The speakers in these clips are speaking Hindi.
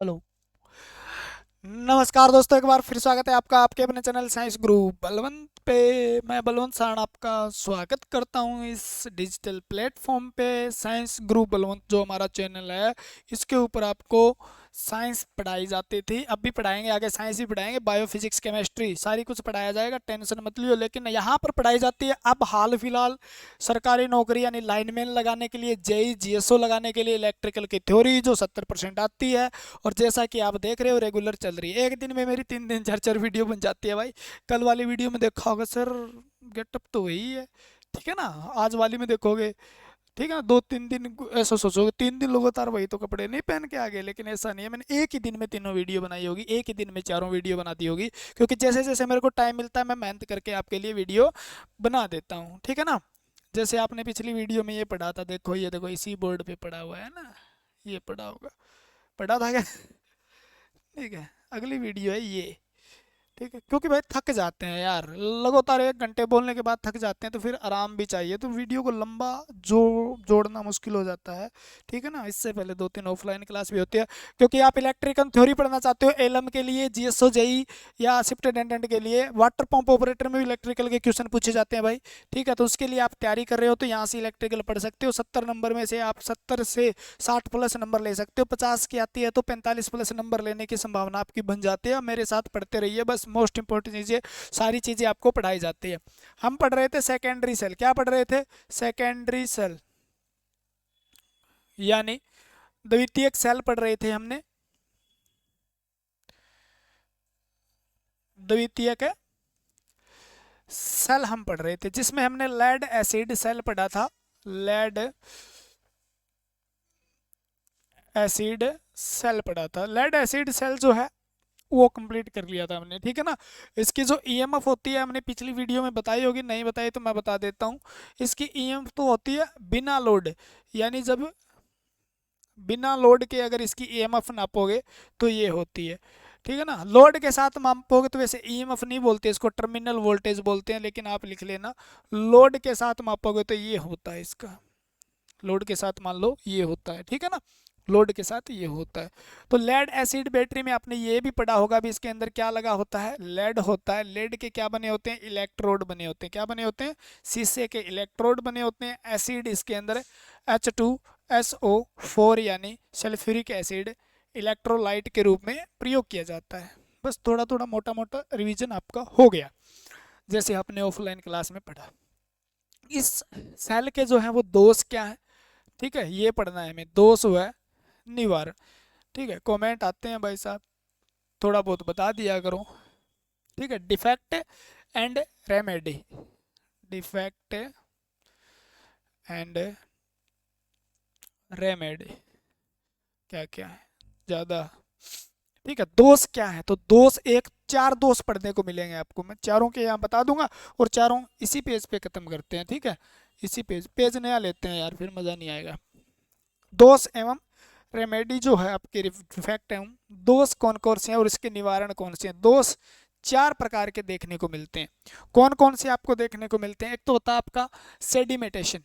हेलो। नमस्कार दोस्तों, एक बार फिर स्वागत है आपका आपके अपने चैनल साइंस ग्रुप बलवंत पे। मैं बलवंत सारण आपका स्वागत करता हूं इस डिजिटल प्लेटफॉर्म पे। साइंस ग्रुप बलवंत जो हमारा चैनल है, इसके ऊपर आपको साइंस पढ़ाई जाती थी, अब भी पढ़ाएंगे, आगे साइंस भी पढ़ाएंगे, बायो फिजिक्स केमिस्ट्री सारी कुछ पढ़ाया जाएगा, टेंशन मत लियो। लेकिन यहाँ पर पढ़ाई जाती है अब हाल फिलहाल सरकारी नौकरी यानी लाइनमैन लगाने के लिए, जेई जीएसओ लगाने के लिए इलेक्ट्रिकल की थ्योरी जो 70% आती है। और जैसा कि आप देख रहे हो रेगुलर चल रही है, एक दिन में मेरी 3 दिन 4 4 वीडियो बन जाती है भाई। कल वाली वीडियो में देखा होगा सर, गेटअप तो वही है, ठीक है ना। आज वाली में देखोगे, ठीक है ना, 2 3 दिन ऐसा सोचोगे 3 दिन लगातार वही तो कपड़े नहीं पहन के आ गए, लेकिन ऐसा नहीं है। मैंने एक ही दिन में तीनों वीडियो बनाई होगी, एक ही दिन में चारों वीडियो बना दी होगी, क्योंकि जैसे जैसे मेरे को टाइम मिलता है मैं मेहनत करके आपके लिए वीडियो बना देता हूँ, ठीक है ना। जैसे आपने पिछली वीडियो में ये पढ़ा था, देखो ये देखो इसी बोर्ड पे पढ़ा हुआ है ना, ये पढ़ा होगा, पढ़ा था क्या? ठीक है, अगली वीडियो है ये, ठीक है। क्योंकि भाई थक जाते हैं यार, लगातार 1 घंटे बोलने के बाद थक जाते हैं, तो फिर आराम भी चाहिए, तो वीडियो को लंबा जोड़ना मुश्किल हो जाता है, ठीक है ना। इससे पहले 2 3 ऑफलाइन क्लास भी होती है, क्योंकि आप इलेक्ट्रिकल थ्योरी पढ़ना चाहते हो एलएम के लिए, जीएसओ जेई या शिफ्ट अटेंडेंट के लिए, वाटर पंप ऑपरेटर में भी इलेक्ट्रिकल के क्वेश्चन पूछे जाते हैं भाई, ठीक है। तो उसके लिए आप तैयारी कर रहे हो तो यहाँ से इलेक्ट्रिकल पढ़ सकते हो। 70 नंबर में से आप 70 से 60 प्लस नंबर ले सकते हो, 50 की आती है तो 45 प्लस नंबर लेने की संभावना आपकी बन जाती है। मेरे साथ पढ़ते रहिए, बस मोस्ट इंपॉर्टेंट चीज़ें, सारी चीज़ें आपको पढ़ाई जाती है। हम पढ़ रहे थे सेकेंडरी सेल, क्या पढ़ रहे थे? सेकेंडरी सेल यानी द्वितीयक सेल पढ़ रहे थे हमने, द्वितीयक सेल हम पढ़ रहे थे, जिसमें हमने लेड एसिड सेल पढ़ा था। लेड एसिड सेल पढ़ा था, लेड एसिड सेल जो है वो कंप्लीट कर लिया था हमने, ठीक है ना। इसकी जो ईएमएफ होती है हमने पिछली वीडियो में बताई होगी, नहीं बताई तो मैं बता देता हूँ। इसकी ईएमएफ तो होती है बिना लोड, यानी जब बिना लोड के अगर इसकी ईएमएफ नापोगे तो ये होती है, ठीक है ना। लोड के साथ मापोगे तो वैसे ईएमएफ नहीं बोलते, इसको टर्मिनल वोल्टेज बोलते हैं, लेकिन आप लिख लेना लोड के साथ मापोगे तो ये होता है इसका। लोड के साथ मान लो ये होता है, ठीक है ना, लोड के साथ ये होता है। तो लेड एसिड बैटरी में आपने ये भी पढ़ा होगा, भी इसके अंदर क्या लगा होता है? लेड होता है। लेड के क्या बने होते हैं? इलेक्ट्रोड बने होते हैं। क्या बने होते हैं? शीशे के इलेक्ट्रोड बने होते हैं। एसिड इसके अंदर H2SO4 यानी सल्फ्यूरिक एसिड इलेक्ट्रोलाइट के रूप में प्रयोग किया जाता है। बस थोड़ा थोड़ा मोटा मोटा रिवीजन आपका हो गया, जैसे आपने ऑफलाइन क्लास में पढ़ा। इस सेल के जो है वो दोष क्या है, ठीक है, ये पढ़ना है हमें। दोष हुआ है निवारण, ठीक है। कमेंट आते हैं भाई साहब, थोड़ा बहुत बता दिया करो, ठीक है। Defect and remedy, defect and remedy क्या क्या है ज़्यादा, ठीक है। दोष क्या है? तो दोष एक 4 दोष पढ़ने को मिलेंगे आपको, मैं चारों के यहाँ बता दूंगा, और चारों इसी पेज पे खत्म करते हैं, ठीक है। इसी पेज नया लेते हैं यार, फिर मज़ा नहीं आएगा। दोष एवं रेमेडी जो है आपके डिफेक्ट एवं दोष कौन कौन से हैं और इसके निवारण कौन से हैं? दोष 4 प्रकार के देखने को मिलते हैं। कौन कौन से आपको देखने को मिलते हैं? एक तो होता है आपका सेडिमेटेशन,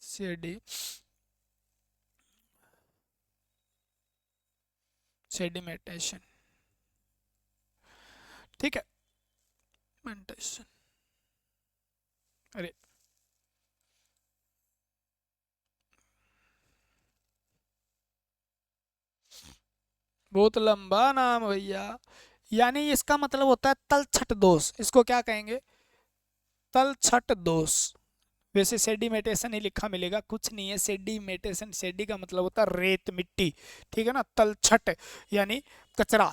सेडी सेडिमेटेशन, ठीक है। मेंटेशन, अरे बहुत लंबा नाम है भैया। यानी इसका मतलब होता है तलछट दोष, इसको क्या कहेंगे? तलछट दोष। वैसे सेडिमेटेशन ही लिखा मिलेगा, कुछ नहीं है सेडिमेटेशन, सेडी का मतलब होता है रेत मिट्टी, ठीक है ना। तलछट यानी कचरा,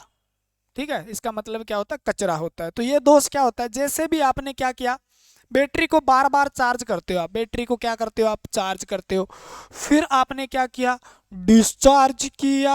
ठीक है, इसका मतलब क्या होता है? कचरा होता है। तो ये दोष क्या होता है? जैसे भी आपने क्या किया, बैटरी को बार बार चार्ज करते हो आप, बैटरी को क्या करते हो आप? चार्ज करते हो। फिर आपने क्या किया? डिस्चार्ज किया।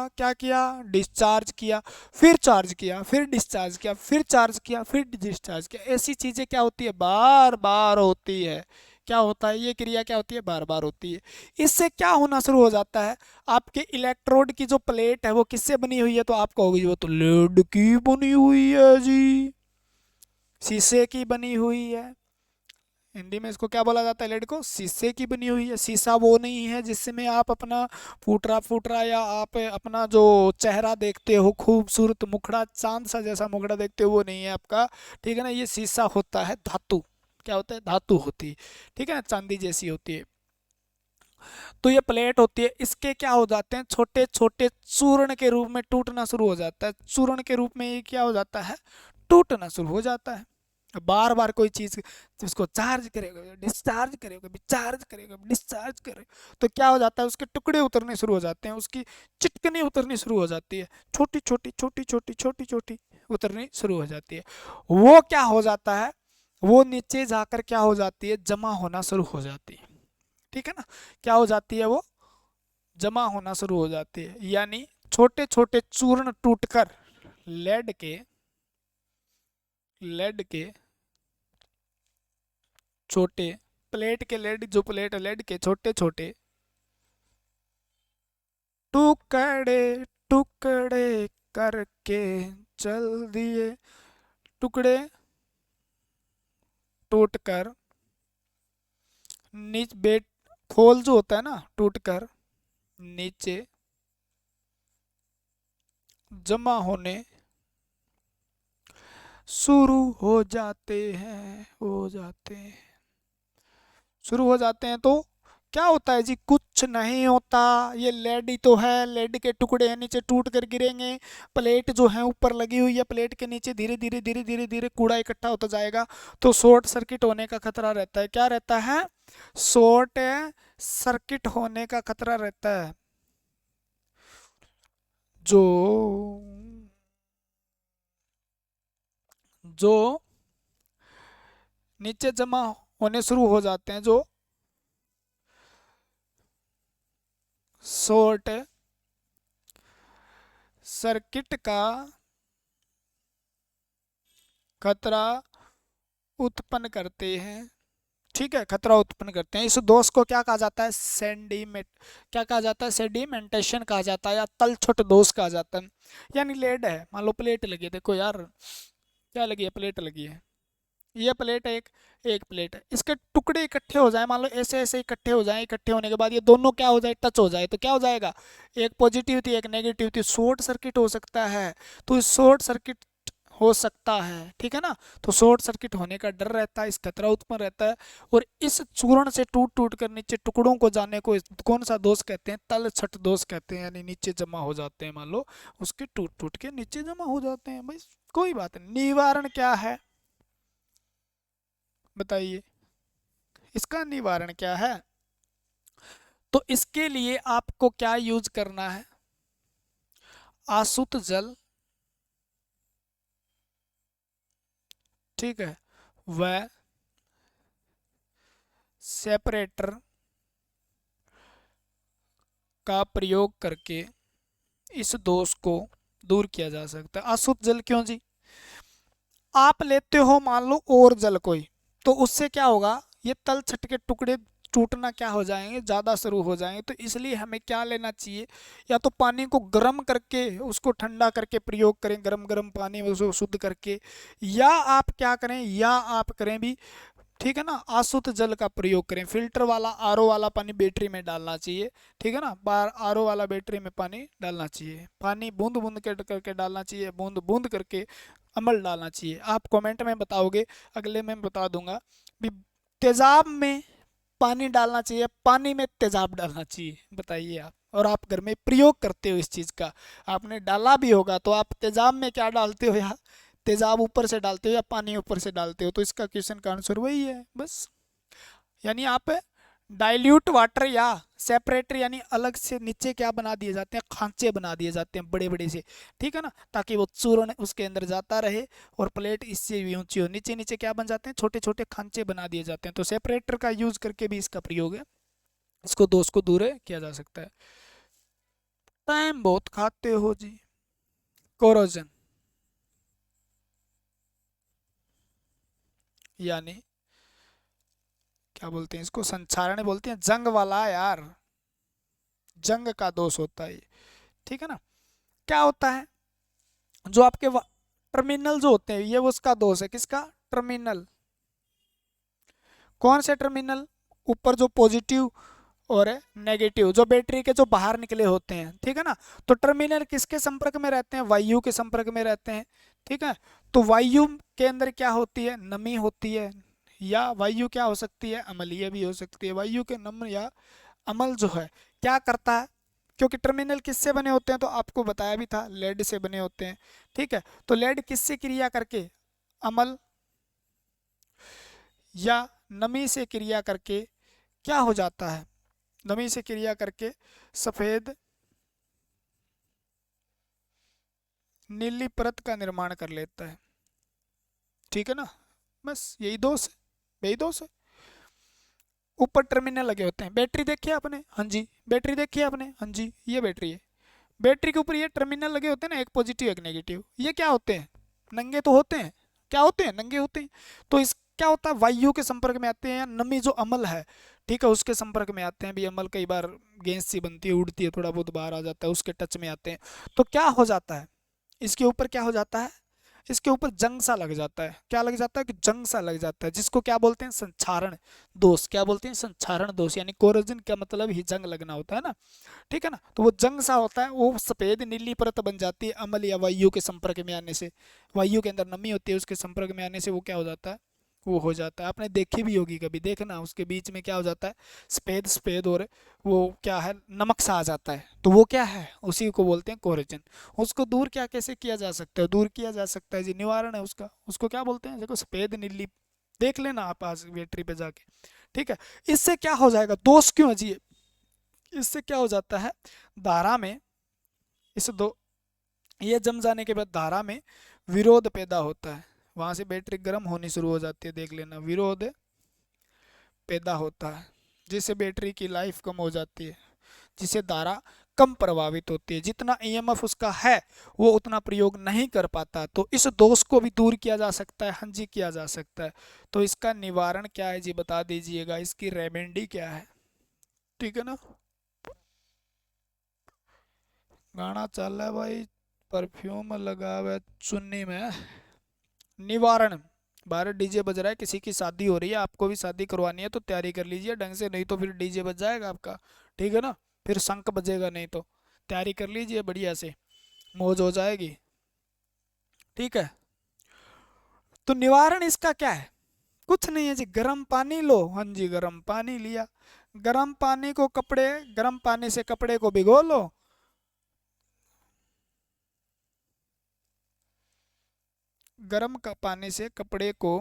क्या किया? डिस्चार्ज किया। फिर चार्ज किया, फिर डिस्चार्ज किया, फिर चार्ज किया, फिर डिस्चार्ज किया। ऐसी चीज़ें क्या होती है? बार बार होती है। क्या होता है? ये क्रिया क्या होती है? बार बार होती है। इससे क्या होना शुरू हो जाता है? आपके इलेक्ट्रोड की जो प्लेट है वो किससे बनी हुई है? तो आप कहोगे वो तो लेड की बनी हुई है जी, शीशे की बनी हुई है, हिंदी में इसको क्या बोला जाता है? लेड को शीशे की बनी हुई है। शीशा वो नहीं है जिसमें आप अपना फूटरा फूटरा या आप अपना जो चेहरा देखते हो, खूबसूरत मुखड़ा, चांद सा जैसा मुखड़ा देखते हो, वो नहीं है आपका। ठीक है ना, ये शीशा होता है धातु। क्या होता है? धातु होती है। ठीक है ना, चांदी जैसी होती है। तो ये प्लेट होती है, इसके क्या हो जाते हैं? छोटे छोटे चूर्ण के रूप में टूटना शुरू हो जाता है। चूर्ण के रूप में ये क्या हो जाता है? टूटना शुरू हो जाता है। बार बार कोई चीज उसको चार्ज करेगा, डिस्चार्ज करेगा, चार्ज करेगा, डिस्चार्ज करेगा, तो क्या हो जाता है? उसके टुकड़े उतरने शुरू हो जाते हैं, उसकी चिटकनी उतरनी शुरू हो जाती है, छोटी छोटी छोटी छोटी छोटी छोटी उतरनी शुरू हो जाती है। वो क्या हो जाता है? वो नीचे जाकर क्या हो जाती है? जमा होना शुरू हो जाती है। ठीक है ना, क्या हो जाती है? वो जमा होना शुरू हो जाती है, यानी छोटे छोटे चूर्ण टूटकर लेड के लेड के छोटे प्लेट के लेड, जो प्लेट लेड के छोटे छोटे टुकड़े टुकड़े करके चल दिए। टुकड़े टूटकर नीच बेट खोल जो होता है ना, टूटकर नीचे जमा होने शुरू हो जाते हैं, हो जाते हैं, शुरू हो जाते हैं। तो क्या होता है जी? कुछ नहीं होता। ये लेड ही तो है, लेड के टुकड़े हैं, नीचे टूट कर गिरेंगे। प्लेट जो है ऊपर लगी हुई है, प्लेट के नीचे धीरे धीरे धीरे धीरे धीरे कूड़ा इकट्ठा होता जाएगा, तो शॉर्ट सर्किट होने का खतरा रहता है। क्या रहता है? शॉर्ट सर्किट होने का खतरा रहता है। जो जो नीचे जमा होने शुरू हो जाते हैं, जो शॉर्ट सर्किट का खतरा उत्पन्न करते हैं। ठीक है, खतरा उत्पन्न करते हैं। इस दोष को क्या कहा जाता है? सेंडिमेंट। क्या कहा जाता है? सेडिमेंटेशन कहा जाता है, या तलछट दोष कहा जाता है। यानी लेड है, मान लो प्लेट लगी है, देखो यार क्या लगी है? प्लेट लगी है। ये प्लेट है, एक एक प्लेट है, इसके टुकड़े इकट्ठे हो जाए, मान लो ऐसे ऐसे इकट्ठे हो जाए, इकट्ठे होने के बाद ये दोनों क्या हो जाए? टच हो जाए, तो क्या हो जाएगा? एक पॉजिटिव थी, एक नेगेटिव थी, शॉर्ट सर्किट हो सकता है। तो शॉर्ट सर्किट हो सकता है। ठीक है ना, तो शॉर्ट सर्किट होने का डर रहता है, इस खतरा उत्पन्न रहता है। और इस चूर्ण से टूट टूट कर नीचे टुकड़ों को जाने को कौन सा दोष कहते हैं? तल छठ दोष कहते हैं। यानी नीचे जमा हो जाते हैं, मान लो उसके टूट टूट के नीचे जमा हो जाते हैं। भाई कोई बात नहीं। निवारण क्या है बताइए? इसका निवारण क्या है? तो इसके लिए आपको क्या यूज करना है? आसुत जल, ठीक है, वह सेपरेटर का प्रयोग करके इस दोष को दूर किया जा सकता है। अशुद्ध जल क्यों जी? आप लेते हो मान लो और जल कोई, तो उससे क्या होगा? ये तल छट के टुकड़े टूटना क्या हो जाएंगे? ज़्यादा शुरू हो जाएंगे। तो इसलिए हमें क्या लेना चाहिए? या तो पानी को गर्म करके उसको ठंडा करके प्रयोग करें, गर्म गर्म पानी में उसको शुद्ध करके, या आप क्या करें? या आप करें भी, ठीक है ना, अशुद्ध जल का प्रयोग करें। फिल्टर वाला, आरओ वाला पानी बैटरी में डालना चाहिए। ठीक है ना, बार आरओ वाला बैटरी में पानी डालना चाहिए। पानी बूंद बूंद करके डालना चाहिए, बूंद बूंद करके अमल डालना चाहिए। आप कमेंट में बताओगे, अगले में बता दूंगा भी। तेजाब में पानी डालना चाहिए, पानी में तेजाब डालना चाहिए? बताइए आप। और आप घर में प्रयोग करते हो इस चीज़ का, आपने डाला भी होगा, तो आप तेजाब में क्या डालते हो? यार तेजाब ऊपर से डालते हो या पानी ऊपर से डालते हो? तो इसका क्वेश्चन का आंसर वही है बस। यानी आप डाइल्यूट वाटर या सेपरेटर, यानी अलग से नीचे क्या बना दिए जाते हैं? खांचे बना दिए जाते हैं बड़े बड़े से। ठीक है ना, ताकि वो चूर्ण उसके अंदर जाता रहे और प्लेट इससे भी ऊंची हो। नीचे नीचे क्या बन जाते हैं? छोटे छोटे खांचे बना दिए जाते हैं। तो सेपरेटर का यूज करके भी इसका प्रयोग है, इसको दोष को दूर किया जा सकता है। टाइम बहुत खाते हो जी। कोरोजन, यानी क्या बोलते हैं इसको? संक्षारण बोलते हैं, जंग वाला यार, जंग का दोष होता है ये। ठीक है ना, क्या होता है? जो आपके टर्मिनल जो होते हैं, ये वो उसका दोष है। किसका? टर्मिनल। कौन से टर्मिनल? ऊपर जो पॉजिटिव और नेगेटिव, जो बैटरी के जो बाहर निकले होते हैं, ठीक है ना। तो टर्मिनल किसके संपर्क में रहते हैं? वायु के संपर्क में रहते हैं, ठीक है। तो वायु के अंदर क्या होती है? नमी होती है, या वायु क्या हो सकती है? अम्लीय भी हो सकती है। वायु के नम या अम्ल जो है क्या करता है? क्योंकि टर्मिनल किससे बने होते हैं, तो आपको बताया भी था, लेड से बने होते हैं, ठीक है। तो लेड किससे क्रिया करके? अम्ल या नमी से क्रिया करके क्या हो जाता है? नमी से क्रिया करके सफेद नीली परत का निर्माण कर लेता है, ठीक है ना। बस यही दोष है, यही दोष है। ऊपर टर्मिनल लगे होते हैं। बैटरी देखी है आपने? हाँ जी। बैटरी देखी है आपने? हाँ जी। ये बैटरी है। बैटरी के ऊपर ये टर्मिनल लगे होते हैं ना, एक पॉजिटिव एक नेगेटिव। ये क्या होते हैं? नंगे तो होते हैं। क्या होते हैं? नंगे होते हैं। तो इस क्या होता है? वायु के संपर्क में आते हैं, या नमी जो अम्ल है, ठीक है, उसके संपर्क में आते हैं। भी अम्ल कई बार गैस सी बनती है, उड़ती है, थोड़ा बहुत बाहर आ जाता है, उसके टच में आते हैं। तो क्या हो जाता है? इसके ऊपर क्या हो जाता है? इसके ऊपर जंग सा लग जाता है। क्या लग जाता है? कि जंग सा लग जाता है, जिसको क्या बोलते हैं? संक्षारण दोष। क्या बोलते हैं? संक्षारण दोष। यानी कोरोजन का मतलब ही जंग लगना होता है ना, ठीक है ना। तो वो जंग सा होता है, वो सफेद नीली परत बन जाती है अम्ल या वायु के संपर्क में आने से। वायु के अंदर नमी होती है, उसके संपर्क में आने से वो क्या हो जाता है? वो हो जाता है। आपने देखी भी होगी कभी, देखना उसके बीच में क्या हो जाता है? सफेद सफेद, और वो क्या है? नमक सा आ जाता है। तो वो क्या है? उसी को बोलते हैं कोरेजन। उसको दूर क्या कैसे किया जा सकता है? दूर किया जा सकता है जी, निवारण है उसका। उसको क्या बोलते हैं? देखो, सफेद नीली, देख लेना आप आज बैटरी पे जाके, ठीक है। इससे क्या हो जाएगा? दोष क्यों है जी? इससे क्या हो जाता है? धारा में, इस दो, ये जम जाने के बाद धारा में विरोध पैदा होता है। वहां से बैटरी गर्म होनी शुरू हो जाती है, देख लेना, विरोध पैदा होता है, जिससे बैटरी की लाइफ कम हो जाती है, जिससे धारा कम प्रभावित होती है। जितना ईएमएफ उसका है वो उतना प्रयोग नहीं कर पाता। तो इस दोष को भी दूर किया जा सकता है। हाँ जी, किया जा सकता है। तो इसका निवारण क्या है जी? बता दीजिएगा। इसकी रेमेडी क्या है? ठीक है ना। गाना चल रहा है भाई, परफ्यूम लगावे चुन्नी में। निवारण। बाहर डीजे बज रहा है, किसी की शादी हो रही है, आपको भी शादी करवानी है तो तैयारी कर लीजिए ढंग से, नहीं तो फिर डीजे बज जाएगा आपका, ठीक है ना। फिर शंख बजेगा, नहीं तो तैयारी कर लीजिए बढ़िया से, मौज हो जाएगी, ठीक है। तो निवारण इसका क्या है? कुछ नहीं है जी, गर्म पानी लो। हाँ जी, गर्म पानी लिया। गर्म पानी को कपड़े, गर्म पानी से कपड़े को भिगो लो। गर्म का पानी से कपड़े को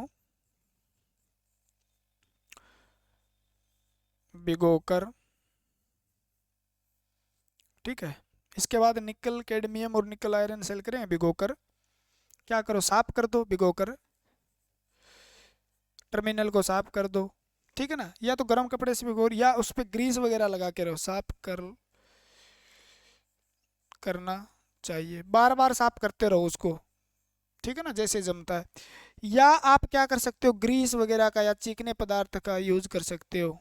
भिगोकर, ठीक है। इसके बाद निकल कैडमियम और निकल आयरन सेल करें भिगोकर, क्या करो? साफ कर दो भिगोकर, टर्मिनल को साफ कर दो, ठीक है ना। या तो गर्म कपड़े से भिगो, या उस पर ग्रीस वगैरह लगा के रहो, साफ करना चाहिए, बार बार साफ करते रहो उसको, ठीक है ना, जैसे जमता है। या आप क्या कर सकते हो? ग्रीस वगैरह का या चिकने पदार्थ का यूज कर सकते हो।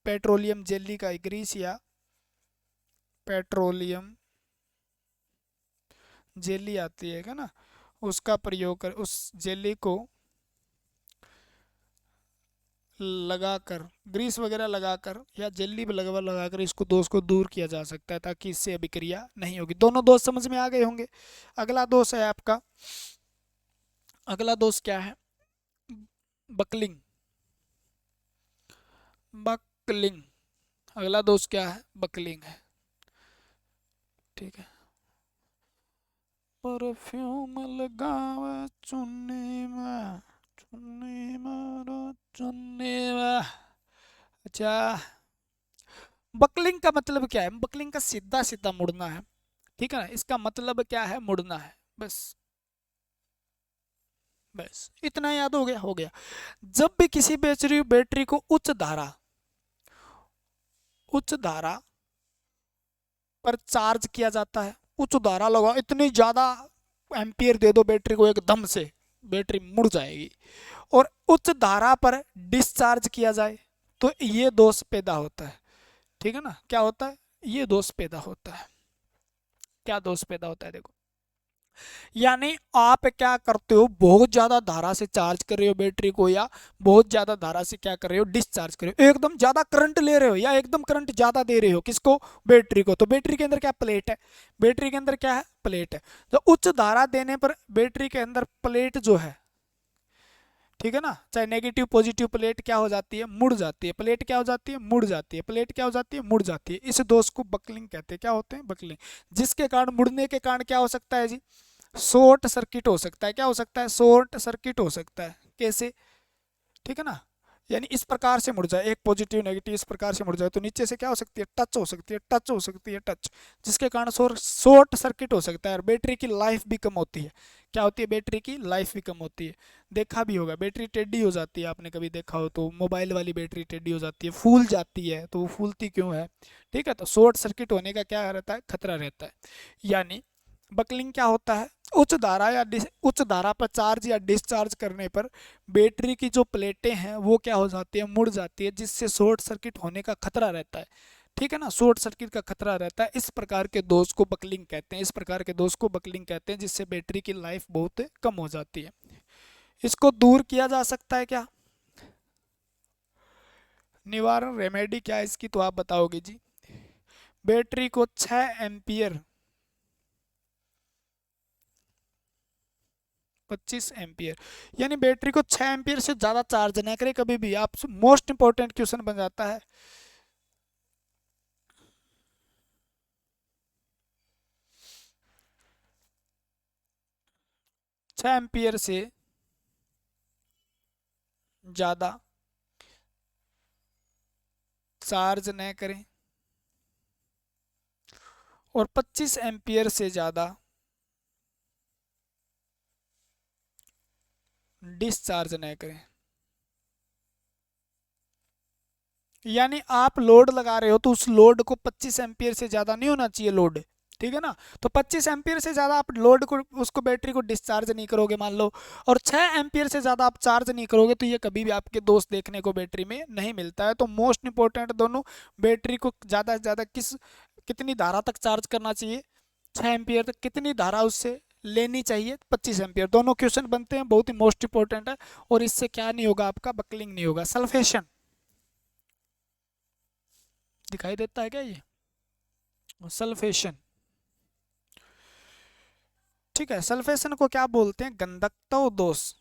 पेट्रोलियम जेली का ग्रीस या पेट्रोलियम जेली आती है ना, उसका प्रयोग कर, उस जेली को लगाकर, ग्रीस वगैरह लगाकर या जेली भी लगाकर इसको दोष को दूर किया जा सकता है, ताकि इससे अभिक्रिया नहीं होगी। दोनों दोष समझ में आ गए होंगे। अगला दोष है आपका, अगला दोष क्या है? बकलिंग। बकलिंग, अगला दोष क्या है? बकलिंग है, ठीक है। परफ्यूम लगावे चुन्नी में, चुन्नी मारो चुन्नी में। अच्छा, बकलिंग का मतलब क्या है? बकलिंग का सीधा सीधा मुड़ना है, ठीक है ना। इसका मतलब क्या है? मुड़ना है, बस। बस इतना याद हो गया? हो गया। जब भी किसी बैटरी बैटरी को उच्च धारा पर चार्ज किया जाता है, उच्च धारा लगा, इतनी ज्यादा एम्पियर दे दो बैटरी को, एकदम से बैटरी मुड़ जाएगी। और उच्च धारा पर डिस्चार्ज किया जाए तो ये दोष पैदा होता है, ठीक है ना। क्या होता है? ये दोष पैदा होता है। क्या दोष पैदा होता है? देखो, यानी आप क्या करते हो, बहुत ज़्यादा धारा से चार्ज कर रहे हो बैटरी को, या बहुत ज़्यादा धारा से क्या कर रहे हो, डिस्चार्ज कर रहे हो, एकदम ज़्यादा करंट ले रहे हो या एकदम करंट ज़्यादा दे रहे हो, किसको, बैटरी को। तो बैटरी के अंदर क्या, प्लेट है, बैटरी के अंदर क्या है, प्लेट है। तो उच्च धारा देने पर बैटरी के अंदर प्लेट जो है, ठीक है ना, चाहे नेगेटिव पॉजिटिव, प्लेट क्या हो जाती है, मुड़ जाती है, प्लेट क्या हो जाती है, मुड़ जाती है, प्लेट क्या हो जाती है, मुड़ जाती है। इस दोष को बकलिंग कहते हैं। क्या होते हैं, बकलिंग। जिसके कारण, मुड़ने के कारण क्या हो सकता है जी, शॉर्ट सर्किट हो सकता है। क्या हो सकता है, शॉर्ट सर्किट हो सकता है। कैसे, ठीक है ना, यानी इस प्रकार से मुड़ जाए, एक पॉजिटिव नेगेटिव इस प्रकार से मुड़ जाए, तो नीचे से क्या हो सकती है, टच हो सकती है, टच हो सकती है, टच, जिसके कारण शॉर्ट सर्किट हो सकता है और बैटरी की लाइफ भी कम होती है। क्या होती है, बैटरी की लाइफ भी कम होती है। देखा भी होगा, बैटरी टेढ़ी हो जाती है, आपने कभी देखा हो तो, मोबाइल वाली बैटरी टेढ़ी हो जाती है, फूल जाती है, तो वो फूलती क्यों है, ठीक है। तो शॉर्ट सर्किट होने का क्या रहता है, खतरा रहता है। यानी बकलिंग क्या होता है, उच्च धारा या उच्च धारा पर चार्ज या डिस्चार्ज करने पर बैटरी की जो प्लेटें हैं वो क्या हो जाती है, मुड़ जाती है, जिससे शॉर्ट सर्किट होने का खतरा रहता है, ठीक है ना, शॉर्ट सर्किट का खतरा रहता है। इस प्रकार के दोष को बकलिंग कहते हैं, इस प्रकार के दोष को बकलिंग कहते हैं, जिससे बैटरी की लाइफ बहुत कम हो जाती है। इसको दूर किया जा सकता है क्या, निवारण रेमेडी क्या है इसकी, तो आप बताओगे जी। बैटरी को 6 एम्पियर 25 एम्पियर, यानी बैटरी को 6 एम्पियर से ज़्यादा चार्ज ना करें कभी भी। आप मोस्ट इंपॉर्टेंट क्वेश्चन बन जाता है। 6 एम्पियर से ज़्यादा चार्ज न करें और 25 एम्पियर से ज़्यादा डिस्चार्ज न करें। यानी आप लोड लगा रहे हो तो उस लोड को 25 एम्पियर से ज़्यादा नहीं होना चाहिए लोड, ठीक है ना। तो 25 एम्पियर से ज़्यादा आप लोड को, उसको बैटरी को डिस्चार्ज नहीं करोगे मान लो, और 6 एम्पियर से ज़्यादा आप चार्ज नहीं करोगे, तो ये कभी भी आपके दोस्त देखने को बैटरी में नहीं मिलता है। तो मोस्ट इंपॉर्टेंट दोनों, बैटरी को ज़्यादा से ज़्यादा कितनी धारा तक चार्ज करना चाहिए, 6 एम्पियर तक, कितनी धारा उससे लेनी चाहिए, 25 एम्पियर। दोनों क्वेश्चन बनते हैं, बहुत ही मोस्ट इंपॉर्टेंट है। और इससे क्या नहीं होगा, आपका बकलिंग नहीं होगा। सल्फेशन दिखाई देता है क्या ये, सल्फेशन, ठीक है। सल्फेशन को क्या बोलते हैं, गंधकत्व दोष।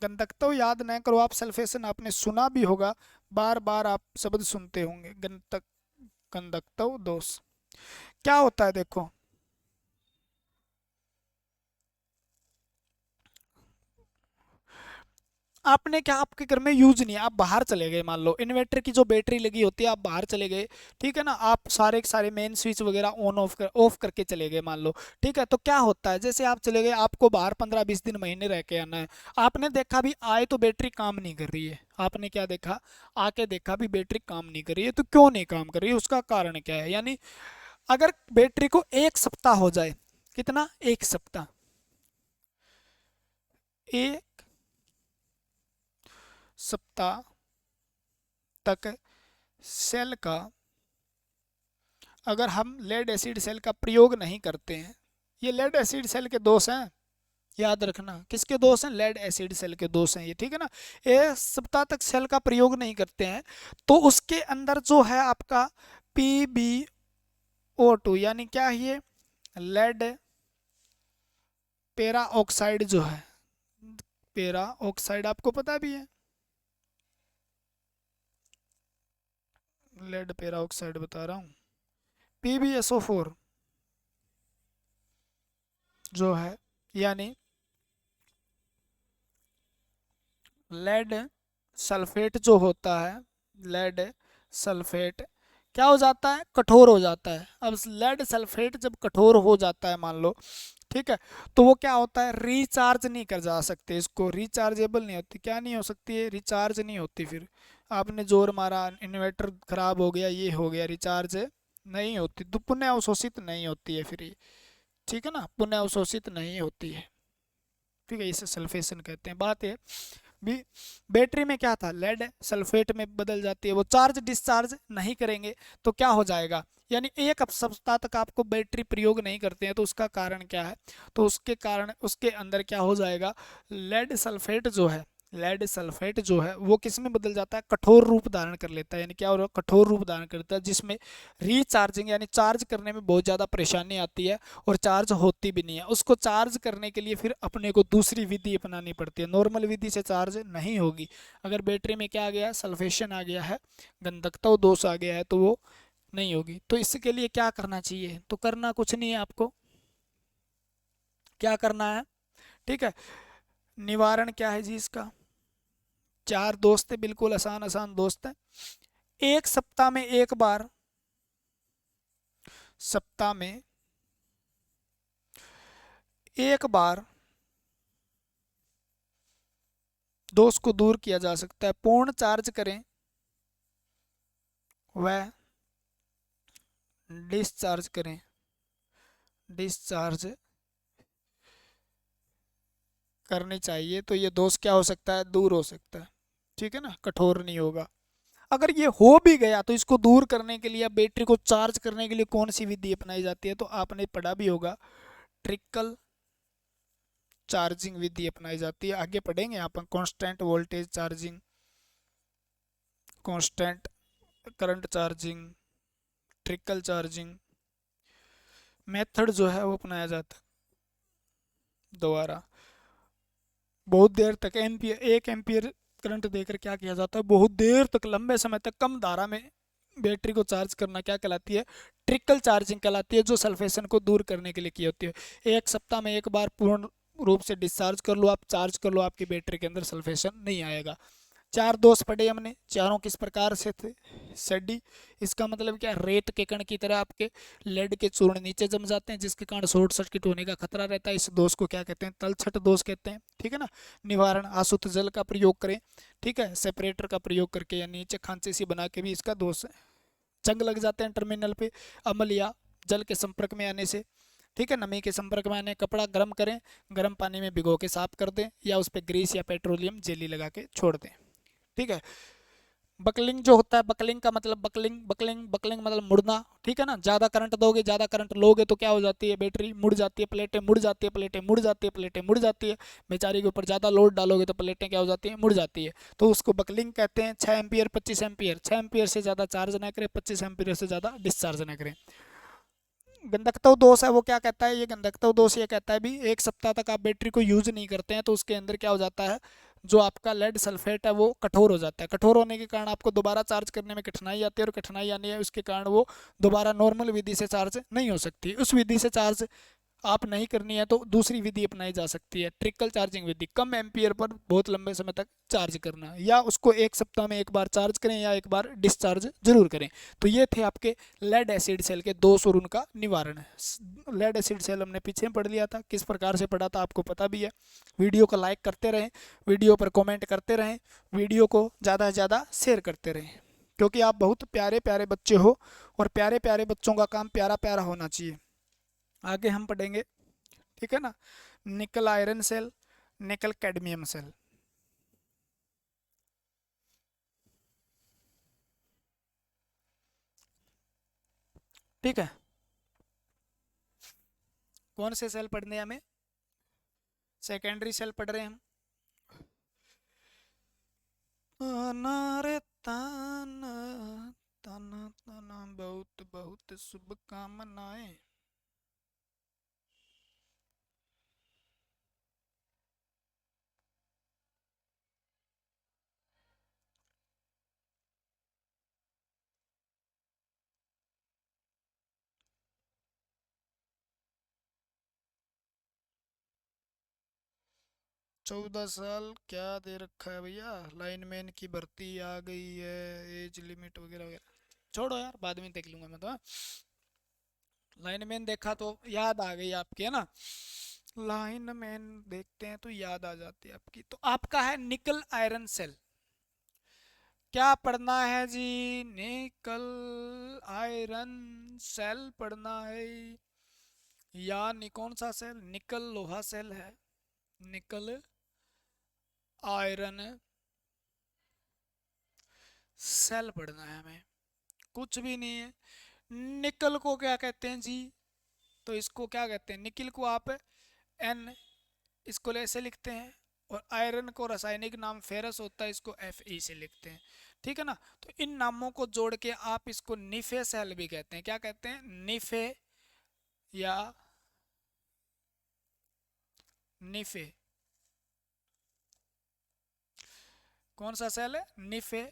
गंधकत्व याद न करो आप, सल्फेशन आपने सुना भी होगा, बार बार आप शब्द सुनते होंगे, गंधकत्व दोष क्या होता है, देखो। आपने क्या, आपके घर में यूज नहीं है, आप बाहर चले गए, मान लो इन्वर्टर की जो बैटरी लगी होती है, आप बाहर चले गए, ठीक है ना, आप सारे के सारे मेन स्विच वगैरह ऑफ करके चले गए मान लो, ठीक है। तो क्या होता है, जैसे आप चले गए, आपको बाहर 15-20 दिन महीने रह के आना है, आपने देखा भी आए तो बैटरी काम नहीं कर रही है, आपने क्या देखा, आके देखा भी बैटरी काम नहीं कर रही है, तो क्यों नहीं काम कर रही है, उसका कारण क्या है। यानी अगर बैटरी को 1 सप्ताह हो जाए, कितना, 1 सप्ताह, 1 सप्ताह तक सेल का, अगर हम लेड एसिड सेल का प्रयोग नहीं करते हैं, ये लेड एसिड सेल के दोष हैं, याद रखना, किसके दोष हैं, लेड एसिड सेल के दोष हैं ये, ठीक है ना। 1 सप्ताह तक सेल का प्रयोग नहीं करते हैं, तो उसके अंदर जो है आपका PbO2, यानी क्या है ये, लेड पेरा ऑक्साइड जो है, पेरा ऑक्साइड आपको पता भी है, लेड पेरा ऑक्साइड बता रहा हूँ, PbSO4 जो है, यानी लेड सल्फेट जो होता है, लेड सल्फेट क्या हो जाता है, कठोर हो जाता है। अब लेड सल्फेट जब कठोर हो जाता है मान लो, ठीक है, तो वो क्या होता है, रिचार्ज नहीं कर जा सकते, इसको रिचार्जेबल नहीं होती, क्या नहीं हो सकती है, रिचार्ज नहीं होती। फिर आपने जोर मारा, इन्वर्टर खराब हो गया, ये हो गया, रिचार्ज नहीं होती, तो पुनः अवशोषित नहीं होती है फिर ये, ठीक है ना, पुनः अवशोषित नहीं होती है, ठीक है, इसे सल्फेशन कहते हैं। बात है भी बैटरी में क्या था, लेड सल्फेट में बदल जाती है, वो चार्ज डिस्चार्ज नहीं करेंगे तो क्या हो जाएगा, यानी एक सप्ताह तक आपको बैटरी प्रयोग नहीं करते हैं तो उसका कारण क्या है, तो उसके कारण उसके अंदर क्या हो जाएगा, लेड सल्फेट जो है, लेड सल्फेट जो है वो किस में बदल जाता है, कठोर रूप धारण कर लेता है, यानी क्या हो रहा है, कठोर रूप धारण करता है, जिसमें रिचार्जिंग यानी चार्ज करने में बहुत ज़्यादा परेशानी आती है और चार्ज होती भी नहीं है। उसको चार्ज करने के लिए फिर अपने को दूसरी विधि अपनानी पड़ती है, नॉर्मल विधि से चार्ज नहीं होगी। अगर बैटरी में क्या आ गया है, सल्फेशन आ गया है, गंधकता दोष आ गया है, तो वो नहीं होगी। तो इसके लिए क्या करना चाहिए, तो करना कुछ नहीं है आपको, क्या करना है, ठीक है, निवारण क्या है जी इसका, चार दोस्त है, बिल्कुल आसान आसान दोस्त है। एक सप्ताह में एक बार, सप्ताह में एक बार दोष को दूर किया जा सकता है, पूर्ण चार्ज करें वह डिस्चार्ज करें, डिस्चार्ज करनी चाहिए, तो ये दोष क्या हो सकता है, दूर हो सकता है, ठीक है ना, कठोर नहीं होगा। अगर ये हो भी गया तो इसको दूर करने के लिए, बैटरी को चार्ज करने के लिए कौन सी विधि अपनाई जाती है, तो आपने पढ़ा भी होगा, ट्रिकल चार्जिंग विधि अपनाई जाती है, आगे पढ़ेंगे यहाँ पर, constant voltage charging, constant current charging, trickle charging method जो है वो अपनाया जाता है दोबारा। बहुत देर तक एम्पियर, 1 एम्पियर करंट देकर क्या किया जाता है, बहुत देर तक लंबे समय तक कम धारा में बैटरी को चार्ज करना क्या कहलाती है, ट्रिकल चार्जिंग कहलाती है, जो सल्फेशन को दूर करने के लिए की होती है। एक सप्ताह में एक बार पूर्ण रूप से डिस्चार्ज कर लो आप, चार्ज कर लो, आपकी बैटरी के अंदर सल्फेशन नहीं आएगा। चार दोष पढ़े हमने, चारों किस प्रकार से थे, सेडी, इसका मतलब क्या, रेत के कण की तरह आपके लेड के चूर्ण नीचे जम जाते हैं, जिसके कारण शॉर्ट सर्किट होने का खतरा रहता है। इस दोष को क्या कहते हैं, तलछट दोष कहते हैं, ठीक है ना। निवारण, आशुद्ध जल का प्रयोग करें, ठीक है, सेपरेटर का प्रयोग करके या नीचे खांचे सी बना के भी इसका दोष है। जंग लग जाते हैं टर्मिनल पे अम्ल या जल के संपर्क में आने से, ठीक है, नमी के संपर्क में आने, कपड़ा गर्म करें, गर्म पानी में भिगो के साफ कर दें, या उस पर ग्रीस या पेट्रोलियम जेली लगा के छोड़ दें, ठीक है। बकलिंग जो होता है, बकलिंग का मतलब, बकलिंग बकलिंग बकलिंग मतलब मुड़ना, ठीक है ना, ज़्यादा करंट दोगे, ज़्यादा करंट लोगे तो क्या हो जाती है, बैटरी मुड़ जाती है, प्लेटें मुड़ जाती है, प्लेटें मुड़ जाती है, प्लेटें मुड़ जाती है, बेचारी के ऊपर ज़्यादा लोड डालोगे तो प्लेटें क्या हो जाती हैं, मुड़ जाती है, तो उसको बकलिंग कहते हैं। 6 एम्पियर 25 एम्पियर, 6 एम्पियर से ज़्यादा चार्ज ना करें, 25 एम्पियर से ज़्यादा डिस्चार्ज ना करें। गंधकत्व दोष है वो क्या कहता है, ये गंधकत्व दोष ये कहता है भी, एक सप्ताह तक आप बैटरी को यूज नहीं करते हैं तो उसके अंदर क्या हो जाता है, जो आपका लेड सल्फेट है वो कठोर हो जाता है, कठोर होने के कारण आपको दोबारा चार्ज करने में कठिनाई आती है, और कठिनाई आनी है उसके कारण वो दोबारा नॉर्मल विधि से चार्ज नहीं हो सकती। उस विधि से चार्ज आप नहीं करनी है तो दूसरी विधि अपनाई जा सकती है, ट्रिकल चार्जिंग विधि, कम एम्पियर पर बहुत लंबे समय तक चार्ज करना, या उसको एक सप्ताह में एक बार चार्ज करें या एक बार डिस्चार्ज जरूर करें। तो ये थे आपके लेड एसिड सेल के दोष और उनका निवारण है। लेड एसिड सेल हमने पीछे पढ़ लिया था, किस प्रकार से पढ़ा था आपको पता भी है। वीडियो को लाइक करते रहें, वीडियो पर कॉमेंट करते रहें, वीडियो को ज़्यादा से ज़्यादा शेयर करते रहें, क्योंकि आप बहुत प्यारे प्यारे बच्चे हो और प्यारे प्यारे बच्चों का काम प्यारा प्यारा होना चाहिए। आगे हम पढ़ेंगे, ठीक है ना, nickel iron cell, nickel cadmium cell, ठीक है। कौन से सेल पढ़ने हैं हमें, सेकेंडरी सेल पढ़ रहे हैं हम। ताना रे ताना, ताना ताना, बहुत बहुत शुभकामनाएं। 14 साल क्या दे रखा है भैया, लाइनमैन की भर्ती आ गई है, एज लिमिट वगैरह वगैरह, छोड़ो यार, बाद में देख लूंगा मैं तो, हाँ? लाइनमैन देखा तो याद आ गई आपकी, है ना, लाइनमैन देखते हैं तो याद आ जाती है आपकी। तो आपका है निकल आयरन सेल, क्या पढ़ना है जी, निकल आयरन सेल पढ़ना है, या कौन सा सेल, निकल लोहा सेल है, निकल आयरन सेल पढ़ना है हमें, कुछ भी नहीं है। निकल को क्या कहते हैं जी, तो इसको क्या कहते हैं, निकिल को आप एन, इसको ऐसे लिखते हैं। और आयरन को रासायनिक नाम फेरस होता है, इसको एफ ई से लिखते हैं। ठीक है ना। तो इन नामों को जोड़ के आप इसको निफे सेल भी कहते हैं। क्या कहते हैं, निफे या निफे। कौन सा सेल है, निफे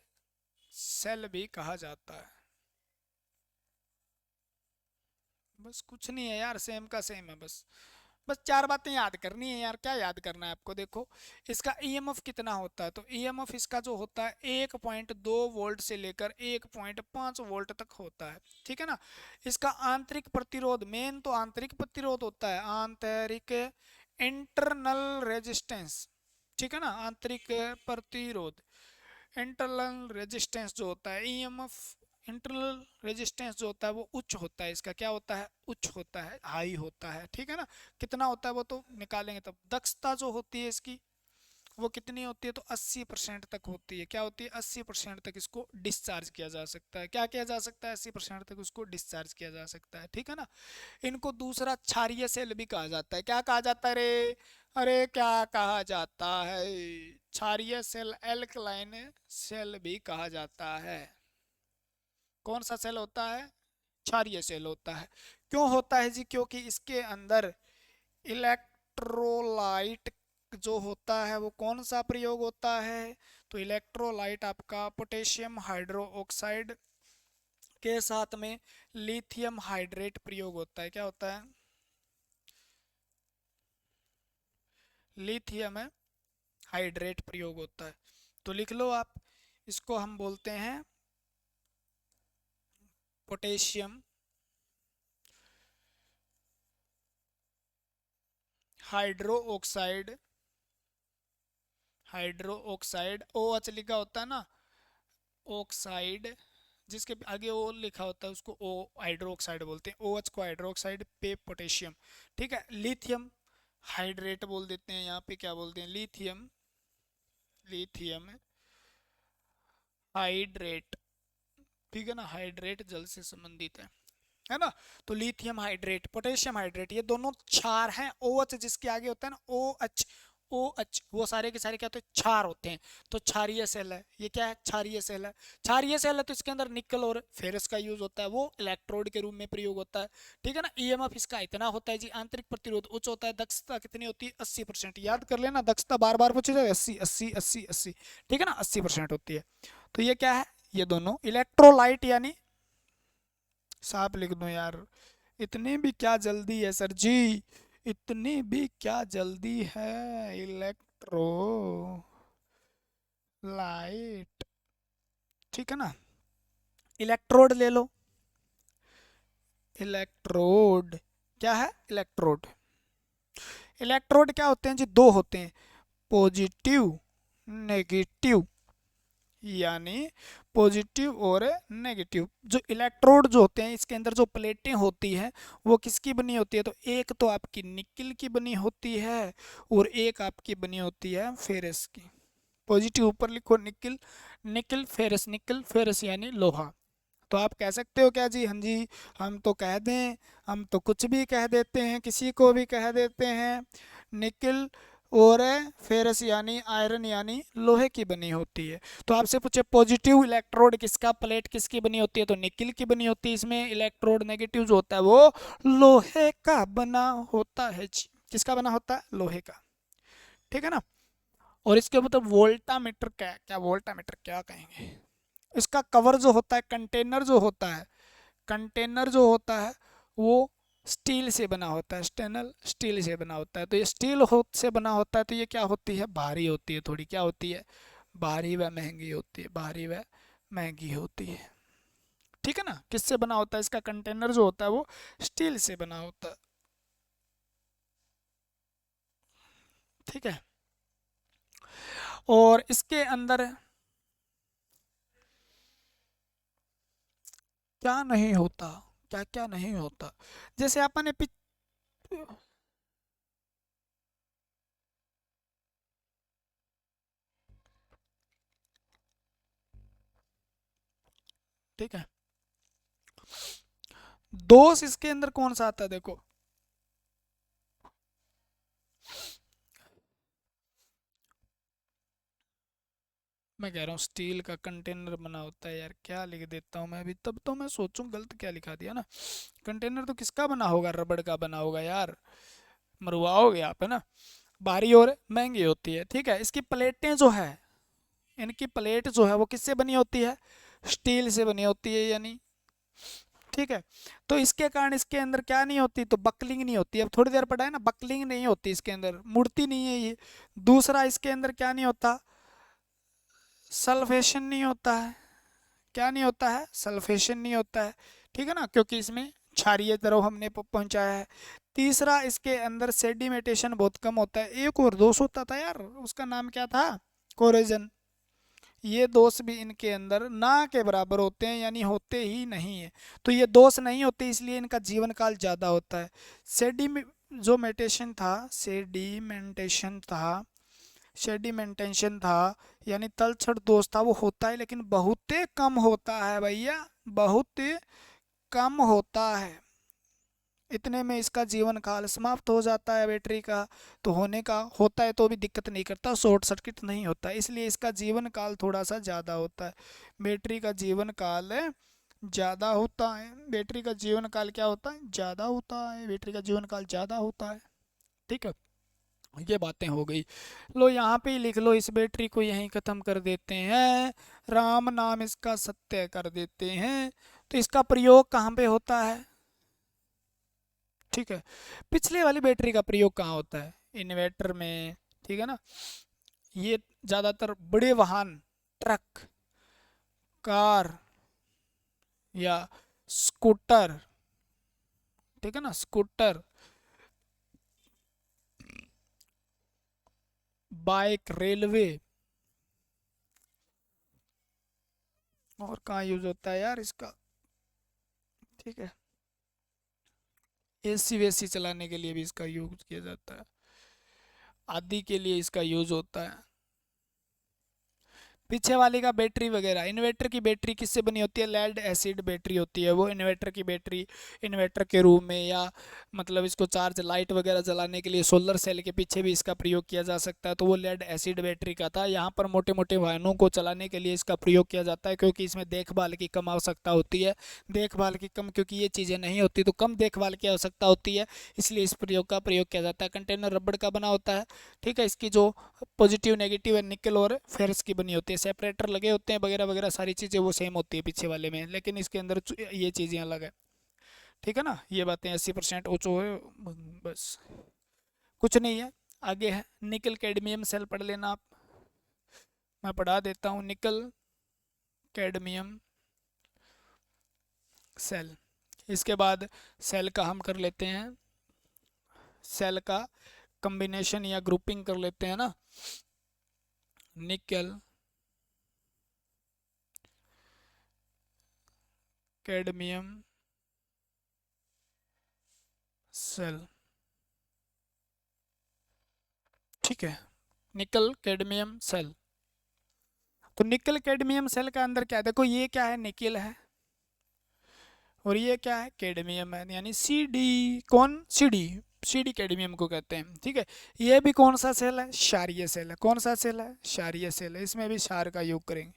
सेल भी कहा जाता है। बस कुछ नहीं है यार, सेम का सेम है। बस बस चार बातें याद करनी है यार, क्या याद करना है आपको। देखो इसका ईएमएफ कितना होता है, तो ईएमएफ इसका जो होता है 1.2 वोल्ट से लेकर 1.5 वोल्ट तक होता है। ठीक है ना। इसका आंतरिक प्रतिरोध, मेन तो आंतरिक प्रतिरोध होता है, आंतरिक इंटरनल रेजिस्टेंस। ठीक है ना, आंतरिक प्रतिरोध, इंटरनल रेजिस्टेंस जो होता है, ईएमएफ इंटरनल रेजिस्टेंस जो होता है वो उच्च होता है। इसका क्या होता है, उच्च होता है, हाई होता है। ठीक है ना। कितना होता है वो तो निकालेंगे तब। दक्षता जो होती है इसकी वो कितनी होती है, तो 80% तक होती है। क्या होती है, 80% तक इसको डिस्चार्ज किया जा सकता है। क्या किया जा सकता है, 80% तक उसको डिस्चार्ज किया जा सकता है। ठीक है ना। इनको दूसरा क्षारीय सेल भी कहा जाता है। क्या कहा जाता है रे, अरे क्या कहा जाता है, क्षारीय सेल, एल्कलाइन सेल भी कहा जाता है। कौन सा सेल होता है, क्षारीय सेल होता है। क्यों होता है जी, क्योंकि इसके अंदर इलेक्ट्रोलाइट जो होता है वो कौन सा प्रयोग होता है, तो इलेक्ट्रोलाइट आपका पोटेशियम हाइड्रो ऑक्साइड के साथ में लिथियम हाइड्रेट प्रयोग होता है। क्या होता है, लिथियम हाइड्रेट प्रयोग होता है। तो लिख लो आप, इसको हम बोलते हैं potassium hydro oxide, hydro oxide O H लिखा होता है ना, ऑक्साइड, जिसके आगे ओ लिखा होता है उसको ओ हाइड्रो ऑक्साइड बोलते हैं। ओ एच को हाइड्रो ऑक्साइड पे पोटेशियम। ठीक है, लिथियम हाइड्रेट बोल देते हैं, यहाँ पे क्या बोलते हैं, लिथियम, लिथियम हाइड्रेट। ठीक है ना, हाइड्रेट जल से संबंधित है ना। तो लिथियम हाइड्रेट, पोटेशियम हाइड्रेट, ये दोनों क्षार हैं। ओ एच जिसके आगे होता है ना, ओ एच, ओ एच, वो सारे के सारे क्या होते हैं, क्षार होते हैं। तो क्षारीय सेल है, ये क्या है, क्षारीय सेल है। क्षारीय सेल है तो इसके अंदर निकल और फेरस का यूज होता है, वो इलेक्ट्रोड के रूप में प्रयोग होता है। ठीक है ना। ईएमएफ इसका इतना होता है जी, आंतरिक प्रतिरोध उच्च होता है, दक्षता कितनी होती है, 80%। याद कर लेना, दक्षता बार बार पूछे जाए, 80 80 80 80। ठीक है ना, 80% होती है। तो ये क्या है, ये दोनों इलेक्ट्रोलाइट यानी, साफ लिख दो यार, इतनी भी क्या जल्दी है सर जी, इतनी भी क्या जल्दी है, इलेक्ट्रो लाइट। ठीक है ना, इलेक्ट्रोड ले लो। इलेक्ट्रोड क्या है, इलेक्ट्रोड, इलेक्ट्रोड क्या होते हैं जी, दो होते हैं, पॉजिटिव नेगेटिव, यानी पॉजिटिव और नेगेटिव। जो इलेक्ट्रोड जो होते हैं इसके अंदर जो प्लेटें होती हैं वो किसकी बनी होती है, तो एक तो आपकी निकिल की बनी होती है और एक आपकी बनी होती है फेरस की। पॉजिटिव ऊपर लिखो nickel, nickel ferrous, nickel ferrous यानी लोहा। तो आप कह सकते हो क्या जी, हाँ जी हम तो कह दें, हम तो कुछ भी कह देते हैं, किसी को भी कह देते हैं। निकिल और फेरस यानी आयरन यानी लोहे की बनी होती है। तो आपसे पूछे पॉजिटिव इलेक्ट्रोड किसका, प्लेट किसकी बनी होती है, तो निकिल की बनी होती है। इसमें इलेक्ट्रोड नेगेटिव जो होता है वो लोहे का बना होता है जी। किसका बना होता है, लोहे का। ठीक है ना। और इसके मतलब वोल्टामीटर क्या है, क्या वोल्टामीटर क्या कहेंगे, इसका कवर जो होता है, कंटेनर जो होता है, कंटेनर जो होता है वो स्टील से बना होता है, स्टेनल स्टील से बना होता है। तो ये स्टील से बना होता है तो ये क्या होती है, भारी होती है थोड़ी, क्या होती है, भारी व महंगी होती है, भारी व महंगी होती है। ठीक है ना। किससे बना होता है, इसका कंटेनर जो होता है वो स्टील से बना होता है। ठीक है। और इसके अंदर क्या नहीं होता, क्या क्या नहीं होता, जैसे अपन ने पिछ, , , ठीक है। दोष इसके अंदर कौन सा आता है देखो, मैं कह रहा हूँ स्टील का कंटेनर बना होता है यार, क्या लिख देता हूँ मैं अभी, तब तो मैं सोचूं गलत क्या लिखा दिया ना। कंटेनर तो किसका बना होगा, रबड़ का बना होगा यार, मरवाओगे आप, है ना। भारी और महंगी होती है, ठीक है। इसकी प्लेटें जो है, इनकी प्लेट जो है वो किससे बनी होती है, स्टील से बनी होती है यानी, ठीक है। तो इसके कारण इसके अंदर क्या नहीं होती, तो बकलिंग नहीं होती। अब थोड़ी देर पढ़ा है ना, बकलिंग नहीं होती इसके अंदर, मुड़ती नहीं है ये। दूसरा इसके अंदर क्या नहीं होता, सल्फेशन नहीं होता है। क्या नहीं होता है, सल्फेशन नहीं होता है, ठीक है ना, क्योंकि इसमें क्षारीय द्रव हमने पहुंचाया है। तीसरा इसके अंदर सेडिमेटेशन बहुत कम होता है। एक और दोष होता था यार, उसका नाम क्या था, कोरेजन। ये दोष भी इनके अंदर ना के बराबर होते हैं, यानी होते ही नहीं है। तो ये दोष नहीं होते, इसलिए इनका जीवन काल ज़्यादा होता है। सेडिमे जो मेटेशन था, सेडिमेंटेशन था, यानी तलछट दोष था, वो होता है लेकिन बहुत कम होता है भैया, बहुत कम होता है। इतने में इसका जीवन काल समाप्त हो जाता है बैटरी का। तो होने का होता है तो भी दिक्कत नहीं करता, शॉर्ट सर्किट नहीं होता, इसलिए इसका जीवन काल थोड़ा सा ज़्यादा होता है। बैटरी का जीवन काल ज़्यादा होता है, बैटरी का जीवन काल क्या होता है, ज़्यादा होता है, बैटरी का जीवन काल ज़्यादा होता है, ठीक है। ये बातें हो गई। लो यहाँ पे ही लिख लो, इस बैटरी को यहीं ख़त्म कर देते हैं, राम नाम इसका सत्य कर देते हैं। तो इसका प्रयोग कहाँ पे होता है, ठीक है। पिछले वाली बैटरी का प्रयोग कहाँ होता है, इन्वर्टर में, ठीक है ना। ये ज़्यादातर बड़े वाहन, ट्रक, कार या स्कूटर, ठीक है ना, स्कूटर, बाइक, रेलवे, और कहाँ यूज होता है यार इसका, ठीक है। एसी वेसी चलाने के लिए भी इसका यूज किया जाता है, आदि के लिए इसका यूज होता है। पीछे वाली का बैटरी वगैरह, इन्वर्टर की बैटरी किससे बनी होती है, लेड एसिड बैटरी होती है वो इन्वर्टर की बैटरी। इन्वर्टर के रूम में या मतलब इसको चार्ज लाइट वगैरह जलाने के लिए सोलर सेल के पीछे भी इसका प्रयोग किया जा सकता है, तो वो लेड एसिड बैटरी का था। यहाँ पर मोटे मोटे वाहनों को चलाने के लिए इसका प्रयोग किया जाता है, क्योंकि इसमें देखभाल की कम आवश्यकता होती है। देखभाल की कम, क्योंकि ये चीज़ें नहीं होती तो कम देखभाल की आवश्यकता होती है, इसलिए इस प्रयोग किया जाता है। कंटेनर रबड़ का बना होता है, ठीक है। इसकी जो पॉजिटिव नेगेटिव है निकल और फेरस की बनी होती है, सेपरेटर लगे होते हैं वगैरह वगैरह, सारी चीज़ें वो सेम होती है पीछे वाले में, लेकिन इसके अंदर ये चीज़ें अलग है, ठीक है ना। ये बातें 80% ओचो है, बस कुछ नहीं है। आगे है निकल कैडमियम सेल, पढ़ लेना आप, मैं पढ़ा देता हूँ। निकल कैडमियम सेल, इसके बाद सेल का हम कर लेते हैं, सेल का कॉम्बिनेशन या ग्रुपिंग कर लेते हैं ना। निकल कैडमियम सेल, ठीक है। निकल कैडमियम सेल, तो निकल कैडमियम सेल का अंदर क्या है, देखो ये क्या है, निकल है, और ये क्या है, कैडमियम है, यानी सी डी, कौन, सी डी कैडमियम को कहते हैं, ठीक है। ये भी कौन सा सेल है, क्षारीय सेल है। कौन सा सेल है, क्षारीय सेल है, इसमें भी क्षार का योग करेंगे,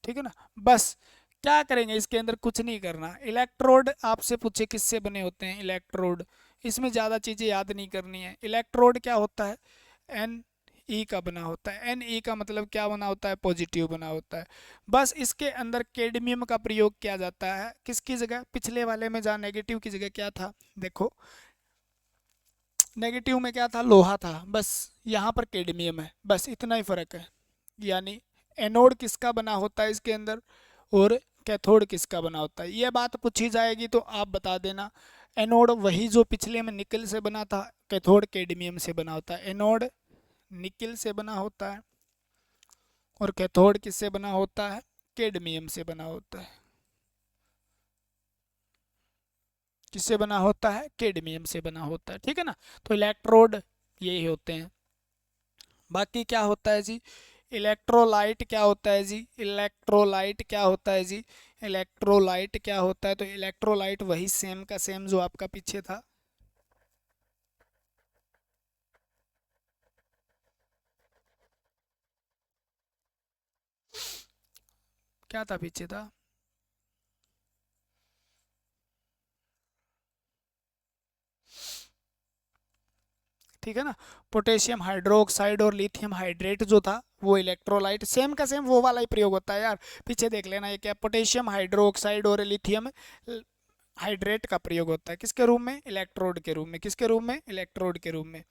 ठीक है ना। बस क्या करेंगे इसके अंदर, कुछ नहीं करना। इलेक्ट्रोड आपसे पूछे किससे बने होते हैं, इलेक्ट्रोड, इसमें ज़्यादा चीज़ें याद नहीं करनी है। इलेक्ट्रोड क्या होता है, एन ई का बना होता है। एन ई का मतलब क्या बना होता है, पॉजिटिव बना होता है। बस इसके अंदर कैडमियम का प्रयोग किया जाता है, किसकी जगह, पिछले वाले में जहाँ नेगेटिव की जगह क्या था, देखो नेगेटिव में क्या था, लोहा था, बस यहाँ पर कैडमियम है, बस इतना ही फर्क है। यानी एनोड किसका बना होता है इसके अंदर, और कैथोड किसका बना होता है, ये बात पूछी जाएगी तो आप बता देना। एनोड वही जो पिछले में निकल से बना था, कैथोड कैडमियम से बना होता है। एनोड निकल से बना होता है, और कैथोड किससे बना होता है, कैडमियम से बना होता है। किससे बना होता है, कैडमियम से बना होता है, ठीक है ना। तो इलेक्ट्रोड यही होते हैं। बाकी क्या होता है जी, इलेक्ट्रोलाइट क्या होता है जी, इलेक्ट्रोलाइट क्या होता है जी, इलेक्ट्रोलाइट क्या होता है? तो इलेक्ट्रोलाइट वही सेम का सेम जो आपका पीछे था। क्या था पीछे था? ठीक है ना। पोटेशियम हाइड्रोक्साइड और लिथियम हाइड्रेट जो था वो इलेक्ट्रोलाइट, सेम का सेम वो वाला ही प्रयोग होता है यार। पीछे देख लेना, ये क्या, पोटेशियम हाइड्रोक्साइड और लिथियम हाइड्रेट का प्रयोग होता है किसके रूप में? इलेक्ट्रोड के रूप में। किसके रूप में? इलेक्ट्रोड के रूप में।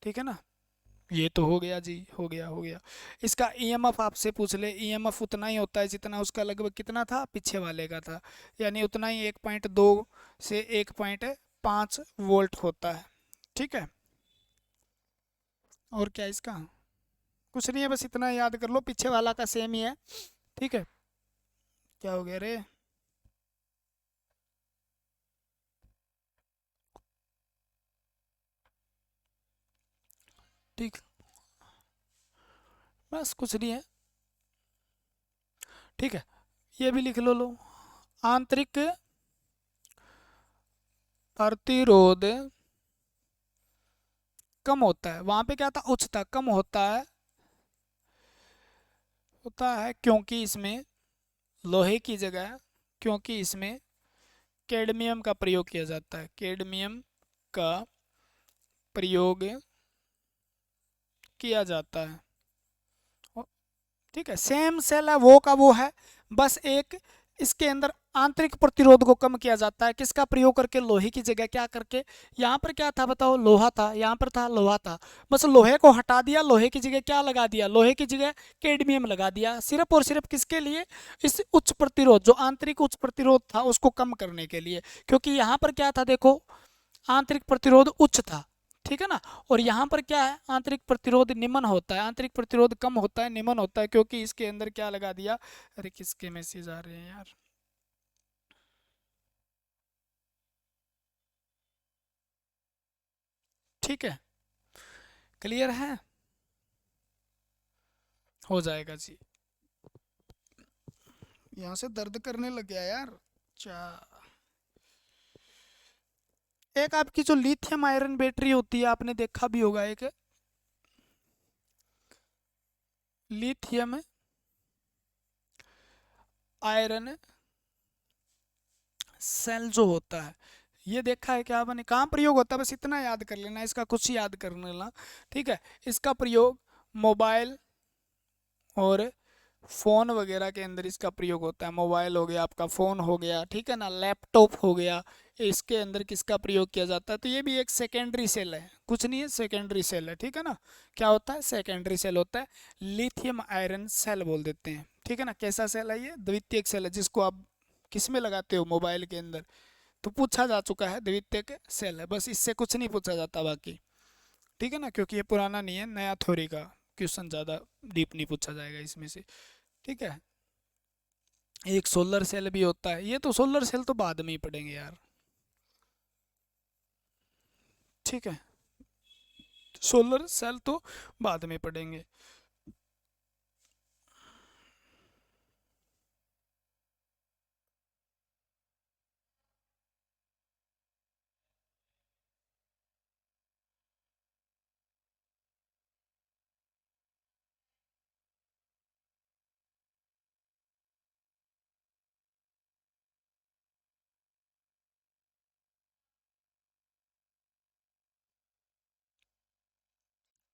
ठीक है ना। ये तो हो गया जी, हो गया हो गया। इसका ईएमएफ आपसे पूछ ले, ईएमएफ उतना ही होता है जितना उसका लगभग कितना था, पीछे वाले का था, यानी उतना ही 1.2 से 1.5 वोल्ट होता है। ठीक है। और क्या इसका? कुछ नहीं है, बस इतना याद कर लो, पीछे वाला का सेम ही है। ठीक है। क्या हो गया रे? ठीक, बस कुछ नहीं है। ठीक है, ये भी लिख लो। आंतरिक प्रतिरोध कम होता है, वहां पे क्या था, उच्च था, कम होता है क्योंकि इसमें लोहे की जगह, क्योंकि इसमें कैडमियम का प्रयोग किया जाता है, कैडमियम का प्रयोग किया जाता है। ठीक है, सेम सेल है, वो का वो है, बस एक इसके अंदर आंतरिक प्रतिरोध को कम किया जाता है, किसका प्रयोग करके? लोहे की जगह क्या करके? यहाँ पर क्या था बताओ, लोहा था, यहाँ पर था लोहा था, बस लोहे को हटा दिया, लोहे की जगह क्या लगा दिया? लोहे की जगह कैडमियम लगा दिया, सिर्फ और सिर्फ किसके लिए? इस उच्च प्रतिरोध, जो आंतरिक उच्च प्रतिरोध था उसको कम करने के लिए। क्योंकि यहाँ पर क्या था देखो, आंतरिक प्रतिरोध उच्च था, ठीक है ना, और यहाँ पर क्या है, आंतरिक प्रतिरोध निम्न होता है, आंतरिक प्रतिरोध कम होता है, निम्न होता है, क्योंकि इसके अंदर क्या लगा दिया? अरे किसके मैसेज आ रहे हैं यार? ठीक है, क्लियर है? हो जाएगा जी। यहाँ से दर्द करने लग गया यार। अच्छा, एक आपकी जो लिथियम आयरन बैटरी होती है, आपने देखा भी होगा, एक लिथियम आयरन सेल जो होता है, ये देखा है क्या आपने, कहाँ प्रयोग होता है? बस इतना याद कर लेना, इसका कुछ याद कर लेना। ठीक है, इसका प्रयोग मोबाइल और फ़ोन वगैरह के अंदर इसका प्रयोग होता है। मोबाइल हो गया, आपका फ़ोन हो गया, ठीक है ना, लैपटॉप हो गया, इसके अंदर किसका प्रयोग किया जाता है? तो ये भी एक सेकेंडरी सेल है, कुछ नहीं है, सेकेंडरी सेल है। ठीक है ना, क्या होता है? सेकेंडरी सेल होता है, लिथियम आयरन सेल बोल देते हैं। ठीक है ना, कैसा सेल है ये? द्वितीयक सेल है, जिसको आप किस में लगाते हो? मोबाइल के अंदर। तो पूछा जा चुका है, द्वितीयक सेल है, बस इससे कुछ नहीं पूछा जाता बाकी। ठीक है ना, क्योंकि ये पुराना नहीं है, नया थ्योरी का क्वेश्चन ज़्यादा डीप नहीं पूछा जाएगा इसमें से। ठीक है। एक सोलर सेल भी होता है, ये तो सोलर सेल तो बाद में ही पढ़ेंगे यार। ठीक है, सोलर सेल तो बाद में पढ़ेंगे।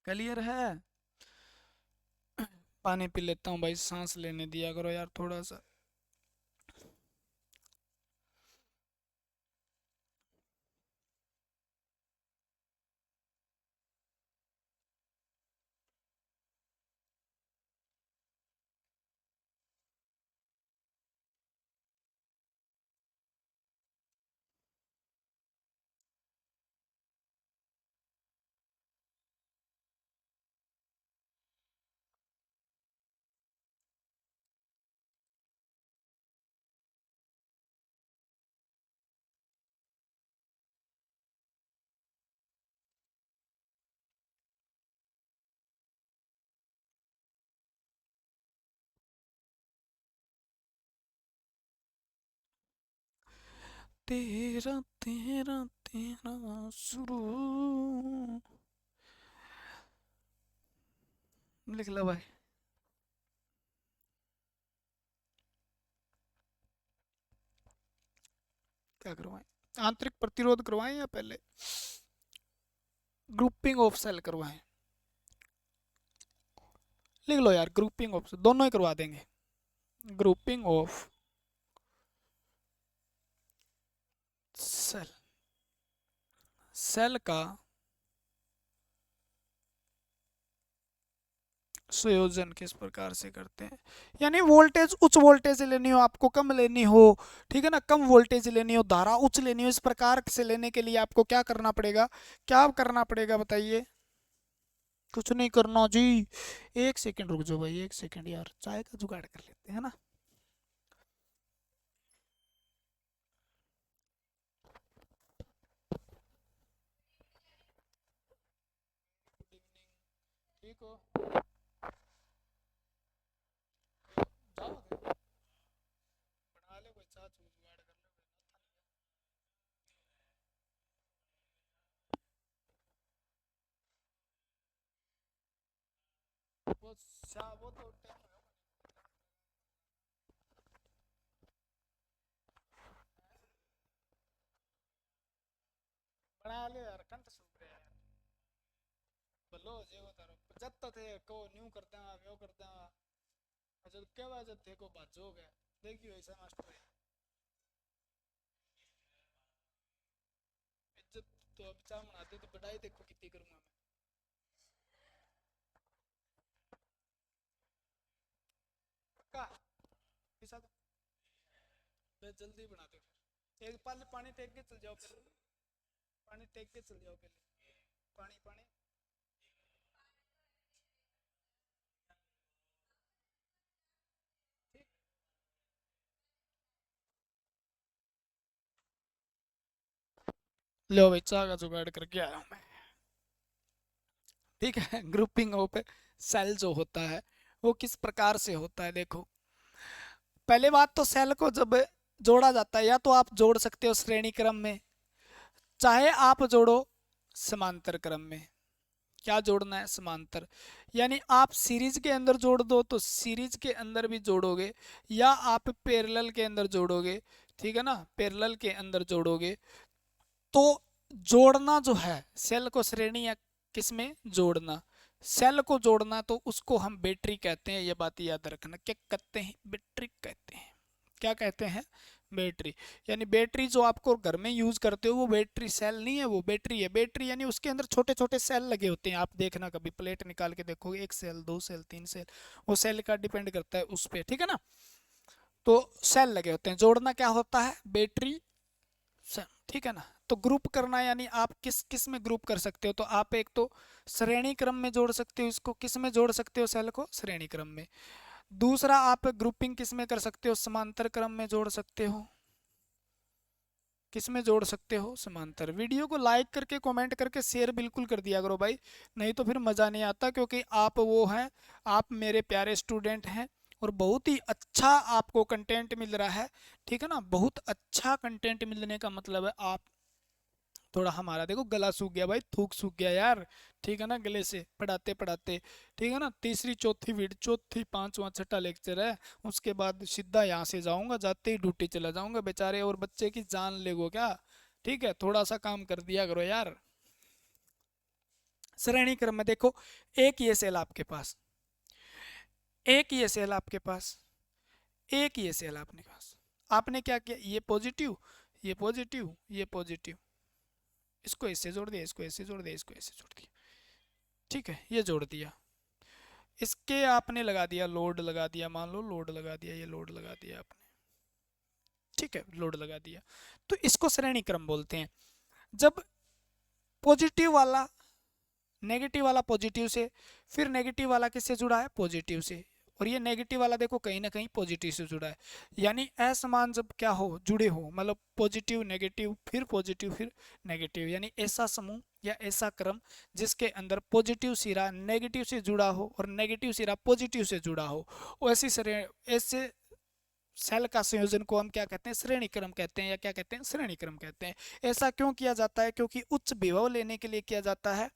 क्लियर है? पानी पी लेता हूँ भाई, सांस लेने दिया करो यार थोड़ा सा। तेरा तेरा तेरा शुरू। लिख लो भाई। क्या करवाएं? आंतरिक प्रतिरोध करवाएं या पहले ग्रुपिंग ऑफ सेल करवाएं? लिख लो यार, ग्रुपिंग ऑफ, दोनों ही करवा देंगे। ग्रुपिंग ऑफ सेल, सेल का संयोजन किस प्रकार से करते हैं, यानी वोल्टेज उच्च वोल्टेज लेनी हो आपको, कम लेनी हो, ठीक है ना, कम वोल्टेज लेनी हो, धारा उच्च लेनी हो, इस प्रकार से लेने के लिए आपको क्या करना पड़ेगा, क्या करना पड़ेगा बताइए? कुछ नहीं करना जी। एक सेकंड रुक जाओ भाई, एक सेकंड यार, चाय का जुगाड़ कर लेते हैं ना। ठीक हो? जाओ बना ले कोई चाय जुगाड़ कर ले। वो वो तो बना ले यार, कंठ सूख रहे यार। बोलो जे वो तारो जत थे को न्यू करते हैं वो करते हैं। अच्छा क्या बात थे को बात हो गया। देखियो ऐसा मास्टर है। इज्जत तो अब चाह बनाते तो बढ़ाई देखो कितनी करूंगा मैं। पक्का पिसा दो। मैं जल्दी बना दो फिर। एक पानी पानी टेक के चल जाओ पहले। पानी टेक के चल जाओ पहले। पानी पानी ठीक। लो भाई चाह का जुगाड़ करके आया हूँ मैं। ठीक है। ग्रुपिंग ऑफ सेल जो होता है वो किस प्रकार से होता है देखो। पहले बात तो सेल को जब जोड़ा जाता है, या तो आप जोड़ सकते हो श्रेणी क्रम में, चाहे आप जोड़ो समांतर क्रम में। क्या जोड़ना है? समांतर। यानी आप सीरीज के अंदर जोड़ दो तो सीरीज के अंदर भी जोड़ोगे, या आप पैरेलल के अंदर जोड़ोगे, ठीक है ना, पैरेलल के अंदर जोड़ोगे। तो जोड़ना जो है सेल को श्रेणी या किसमें जोड़ना, सेल को जोड़ना, तो उसको हम बैटरी कहते हैं। ये बात याद रखना। क्या कहते हैं? बैटरी कहते हैं। क्या कहते हैं? बैटरी। यानी बैटरी जो आपको घर में यूज करते हो वो बैटरी सेल नहीं है, वो बैटरी है। बैटरी यानी उसके अंदर छोटे छोटे सेल लगे होते हैं। आप देखना कभी प्लेट निकाल के देखोगे, एक सेल, दो सेल, तीन सेल, वो सेल का डिपेंड करता है उस पर, ठीक है ना। तो सेल लगे होते हैं। जोड़ना क्या होता है? बैटरी सेल, ठीक है ना। तो ग्रुप करना यानी आप किस किस में ग्रुप कर सकते हो, तो आप एक तो श्रेणी क्रम में जोड़ सकते हो इसको। किस में जोड़ सकते हो सेल को? श्रेणी क्रम में। दूसरा आप ग्रुपिंग किस में कर सकते हो? समांतर क्रम में जोड़ सकते हो। किस में जोड़ सकते हो? समांतर। वीडियो को लाइक करके कमेंट करके शेयर बिल्कुल कर दिया करो भाई, नहीं तो फिर मज़ा नहीं आता, क्योंकि आप वो हैं, आप मेरे प्यारे स्टूडेंट हैं, और बहुत ही अच्छा आपको कंटेंट मिल रहा है, ठीक है ना। बहुत अच्छा कंटेंट मिलने का मतलब है आप थोड़ा, हमारा देखो गला सूख गया भाई, थूक सूख गया यार, ठीक है ना, गले से पढ़ाते पढ़ाते, ठीक है ना। तीसरी चौथी वीडियो, चौथी पांचवा छठा लेक्चर है, उसके बाद सीधा यहाँ से जाऊंगा, जाते ही ड्यूटी चला जाऊंगा बेचारे, और बच्चे की जान लेगो क्या? ठीक है, थोड़ा सा काम कर दिया करो यार। श्रेणी क्रम में देखो, एक ये सेल आपके पास, एक ये सेल आपके पास, एक ये सेल आपके पास, आपने क्या किया? ये पॉजिटिव, ये पॉजिटिव, ये पॉजिटिव, इसको इससे जोड़ दिया, इसको ऐसे जोड़ दिया, इसको ऐसे जोड़ दिया, ठीक है, ये जोड़ दिया। इसके आपने लगा दिया लोड, लगा दिया, मान लो लोड लगा दिया, ये लोड लगा दिया आपने, ठीक है, लोड लगा दिया। तो इसको श्रेणी क्रम बोलते हैं। जब पॉजिटिव वाला नेगेटिव वाला पॉजिटिव से, फिर नेगेटिव वाला किससे जुड़ा है? पॉजिटिव से, और ये नेगेटिव वाला देखो कहीं ना कहीं पॉजिटिव से जुड़ा है। यानी असमान जब क्या हो, जुड़े हो, मतलब पॉजिटिव नेगेटिव फिर पॉजिटिव फिर नेगेटिव, यानी ऐसा समूह या ऐसा क्रम जिसके अंदर पॉजिटिव सिरा नेगेटिव से जुड़ा हो और नेगेटिव सिरा पॉजिटिव से जुड़ा हो, ऐसी ऐसे सेल का संयोजन को हम क्या कहते हैं, श्रेणी क्रम कहते हैं, या क्या कहते हैं, श्रेणी क्रम कहते हैं। ऐसा क्यों किया जाता है, क्योंकि उच्च विभव लेने के लिए किया जाता है।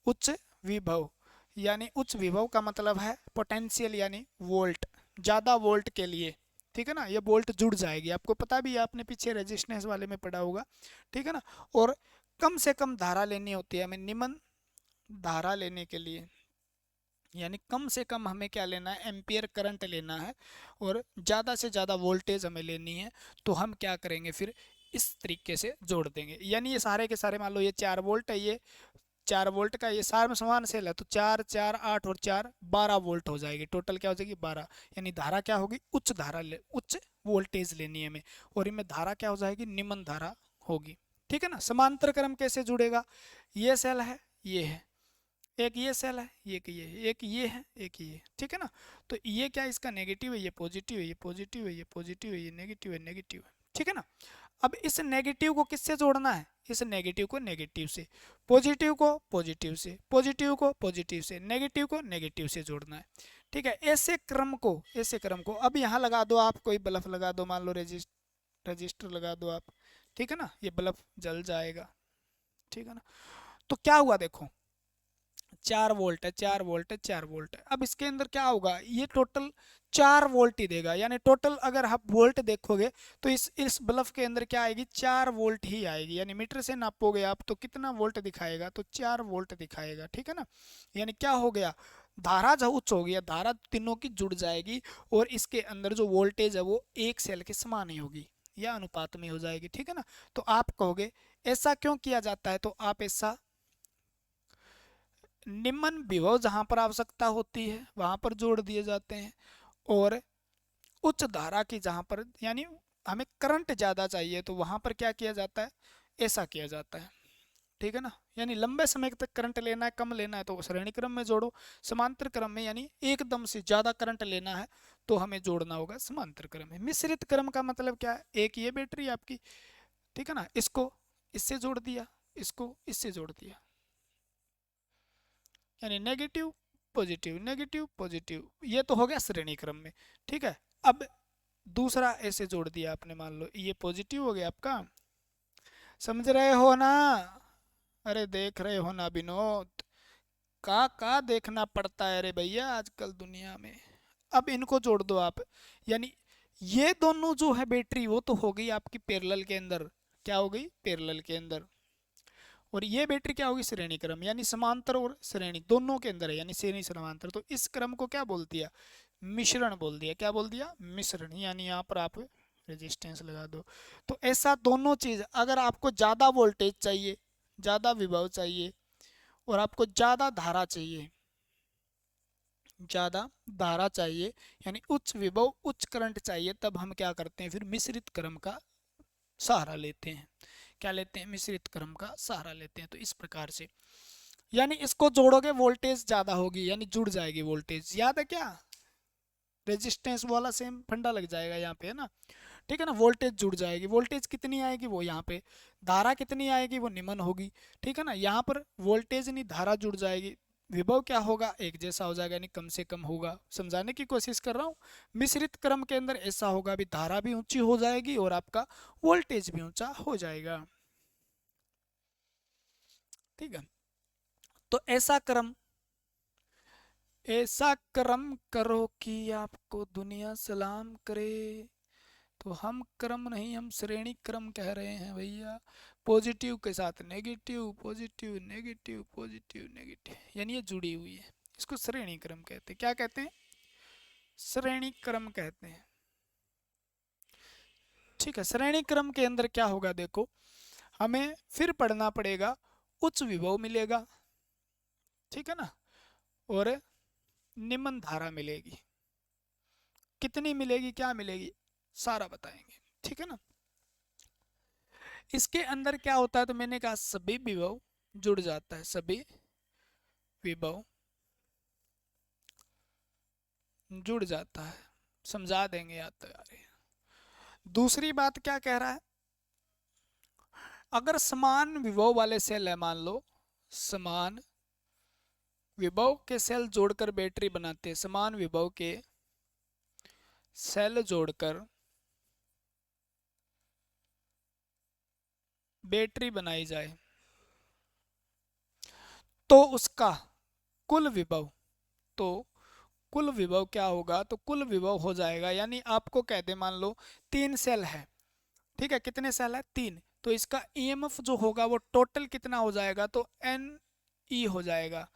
उच्च विभव यानी उच्च विभव का मतलब है पोटेंशियल यानी वोल्ट, ज्यादा वोल्ट के लिए, ठीक है ना। ये वोल्ट जुड़ जाएगी, आपको पता भी है, आपने पीछे रेजिस्टेंस वाले में पढ़ा होगा, ठीक है ना। और कम से कम धारा लेनी होती है हमें, निम्न धारा लेने के लिए, यानी कम से कम हमें क्या लेना है, एम्पियर करंट लेना है, और ज़्यादा से ज़्यादा वोल्टेज हमें लेनी है। तो हम क्या करेंगे फिर, इस तरीके से जोड़ देंगे। यानी ये सारे के सारे, मान लो ये 4 वोल्ट है, ये 4 वोल्ट का ये सारे में समान सेल है, तो 4 4 8 और 4 12 वोल्ट हो जाएगी। टोटल क्या हो जाएगी, 12। यानी धारा क्या होगी, उच्च धारा उच्च वोल्टेज लेनी है हमें, और इनमें धारा क्या हो जाएगी, निम्न धारा होगी, ठीक है ना। समांतर क्रम कैसे जुड़ेगा, ये सेल है, ये है, एक ये सेल है, एक ये है, एक ये है, एक ये है, ठीक है ना। तो ये क्या, इसका नेगेटिव है, ये पॉजिटिव है, ये पॉजिटिव है, ये पॉजिटिव है, ये नेगेटिव है, नेगेटिव है, ठीक है ना। अब इस नेगेटिव को किससे जोड़ना है, इस नेगेटिव को नेगेटिव से, पॉजिटिव को पॉजिटिव से, पॉजिटिव को पॉजिटिव से, नेगेटिव को नेगेटिव से जोड़ना है, ठीक है। ऐसे क्रम को, ऐसे क्रम को अब यहाँ लगा दो आप, कोई बल्ब लगा दो, मान लो रजिस्टर लगा दो आप, ठीक है ना, ये बल्ब जल जाएगा, ठीक है ना। तो क्या हुआ देखो, 4 वोल्ट है, 4 वोल्ट है, 4 वोल्ट है। अब इसके अंदर क्या होगा, ये टोटल 4 वोल्ट ही देगा, यानी टोटल अगर आप वोल्ट देखोगे तो इस बल्ब के अंदर क्या आएगी, 4 वोल्ट ही आएगी। यानी मीटर से नापोगे आप तो कितना वोल्ट दिखाएगा, तो 4 वोल्ट दिखाएगा, ठीक है ना। यानी क्या हो गया, धारा जो उच्च हो गया, धारा तीनों की जुड़ जाएगी, और इसके अंदर जो वोल्टेज है वो एक सेल के समान ही होगी, या अनुपात में हो जाएगी, ठीक है ना। तो आप कहोगे ऐसा क्यों किया जाता है, तो आप ऐसा निम्न विभव जहां पर आवश्यकता होती है वहां पर जोड़ दिए जाते हैं, और उच्च धारा की जहां पर, यानी हमें करंट ज़्यादा चाहिए तो वहां पर क्या किया जाता है, ऐसा किया जाता है, ठीक है ना। यानी लंबे समय तक करंट लेना है, कम लेना है तो श्रेणी क्रम में जोड़ो, समांतर क्रम में यानी एकदम से ज़्यादा करंट लेना है तो हमें जोड़ना होगा समांतर क्रम में। मिश्रित क्रम का मतलब क्या है, एक ये बैटरी आपकी, ठीक है ना, इसको इससे जोड़ दिया, इसको इससे जोड़ दिया, यानी नेगेटिव पॉजिटिव, नेगेटिव पॉजिटिव, ये तो हो गया श्रेणी क्रम में, ठीक है। अब दूसरा ऐसे जोड़ दिया आपने, मान लो ये पॉजिटिव हो गया आपका, समझ रहे हो ना, अरे देख रहे हो ना विनोद, का देखना पड़ता है रे भैया आजकल दुनिया में। अब इनको जोड़ दो आप, यानी ये दोनों जो है बैटरी वो तो हो गई आपकी पैरेलल के अंदर, क्या हो गई, पैरेलल के अंदर, और ये बैटरी क्या होगी, श्रेणी क्रम, यानी समांतर और श्रेणी दोनों के अंदर है, यानी श्रेणी समांतर। तो इस क्रम को क्या बोल दिया, मिश्रण बोल दिया, क्या बोल दिया, मिश्रण। यानी यहाँ पर आप रेजिस्टेंस लगा दो। तो ऐसा दोनों चीज, अगर आपको ज्यादा वोल्टेज चाहिए, ज्यादा विभव चाहिए, और आपको ज्यादा धारा चाहिए, ज्यादा धारा चाहिए, यानी उच्च विभव उच्च करंट चाहिए, तब हम क्या करते हैं, फिर मिश्रित क्रम का सहारा लेते हैं। क्या लेते हैं, मिश्रित क्रम का सहारा लेते हैं। तो इस प्रकार से, यानी इसको जोड़ोगे वोल्टेज ज्यादा होगी, यानी जुड़ जाएगी वोल्टेज, याद है क्या, रेजिस्टेंस वाला सेम फंडा लग जाएगा यहाँ पे, है ना, ठीक है ना। वोल्टेज जुड़ जाएगी, वोल्टेज कितनी आएगी वो यहाँ पे, धारा कितनी आएगी वो निम्न होगी, ठीक है ना। यहाँ पर वोल्टेज नहीं धारा जुड़ जाएगी, विभव क्या होगा, एक जैसा हो जाएगा, यानी कम से कम होगा। समझाने की कोशिश कर रहा हूँ। मिश्रित क्रम के अंदर ऐसा होगा, अभी धारा भी ऊंची हो जाएगी और आपका वोल्टेज भी ऊंचा हो जाएगा, ठीक है। तो ऐसा क्रम करो कि आपको दुनिया सलाम करे। तो हम क्रम नहीं, हम श्रेणी क्रम कह रहे हैं भैया। पॉजिटिव के साथ negative, positive negative, positive negative, यानी ये जुड़ी हुई है, इसको श्रेणी क्रम कहते हैं। क्या कहते हैं, श्रेणी क्रम कहते हैं, ठीक है। श्रेणी क्रम के अंदर क्या होगा देखो, हमें फिर पढ़ना पड़ेगा, उच्च विभव मिलेगा, ठीक है ना, और निम्न धारा मिलेगी। कितनी मिलेगी, क्या मिलेगी, सारा बताएंगे, ठीक है ना। इसके अंदर क्या होता है, तो मैंने कहा सभी विभव जुड़ जाता है, सभी विभव जुड़ जाता है, समझा देंगे याद तो यार। दूसरी बात क्या कह रहा है, अगर समान विभव वाले सेल है, मान लो समान विभव के सेल जोड़कर बैटरी बनाते हैं, समान विभव के सेल जोड़कर बैटरी बनाई जाए तो उसका कुल विभव, तो कुल विभव क्या होगा, तो कुल विभव हो जाएगा, यानी आपको कह दे मान लो 3 सेल है, ठीक है, कितने सेल है 3, तो इसका ईएमएफ जो होगा वो टोटल कितना हो जाएगा, तो एन ई हो जाएगा।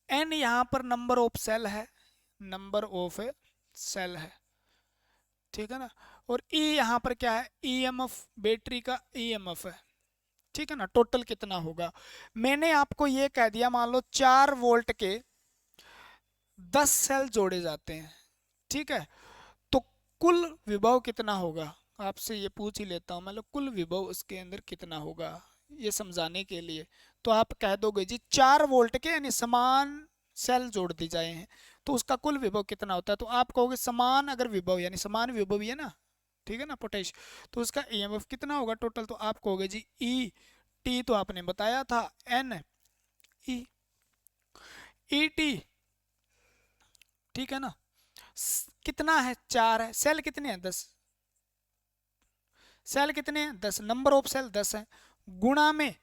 एन यहाँ पर नंबर ऑफ सेल है, नंबर ऑफ सेल है, ठीक है ना, और ई यहाँ पर क्या है, ईएमएफ, बैटरी का ईएमएफ है, ठीक है ना, टोटल कितना होगा। मैंने आपको ये कह दिया मान लो 4 वोल्ट के 10 सेल जोड़े जाते हैं, ठीक है, तो कुल विभव कितना होगा, आपसे ये पूछ ही लेता हूँ, मतलब कुल विभव उसके अंदर कितना होगा, ये समझाने के लिए। तो आप कह दोगे जी 4 वोल्ट के यानी समान सेल जोड़ दी जाए हैं तो उसका कुल विभव कितना होता है, तो आप कहोगे समान अगर विभव यानी समान विभव ही है ना, ठीक है ना, पोटेश, तो उसका ईएमएफ कितना होगा टोटल, तो आप कहोगे जी ई टी, तो आपने बताया था एन ई, ई टी, ठीक है ना, कितना है 4 है, सेल कितने हैं 10, सेल कितने हैं 10, नंबर ऑफ सेल 10 है, गुणा में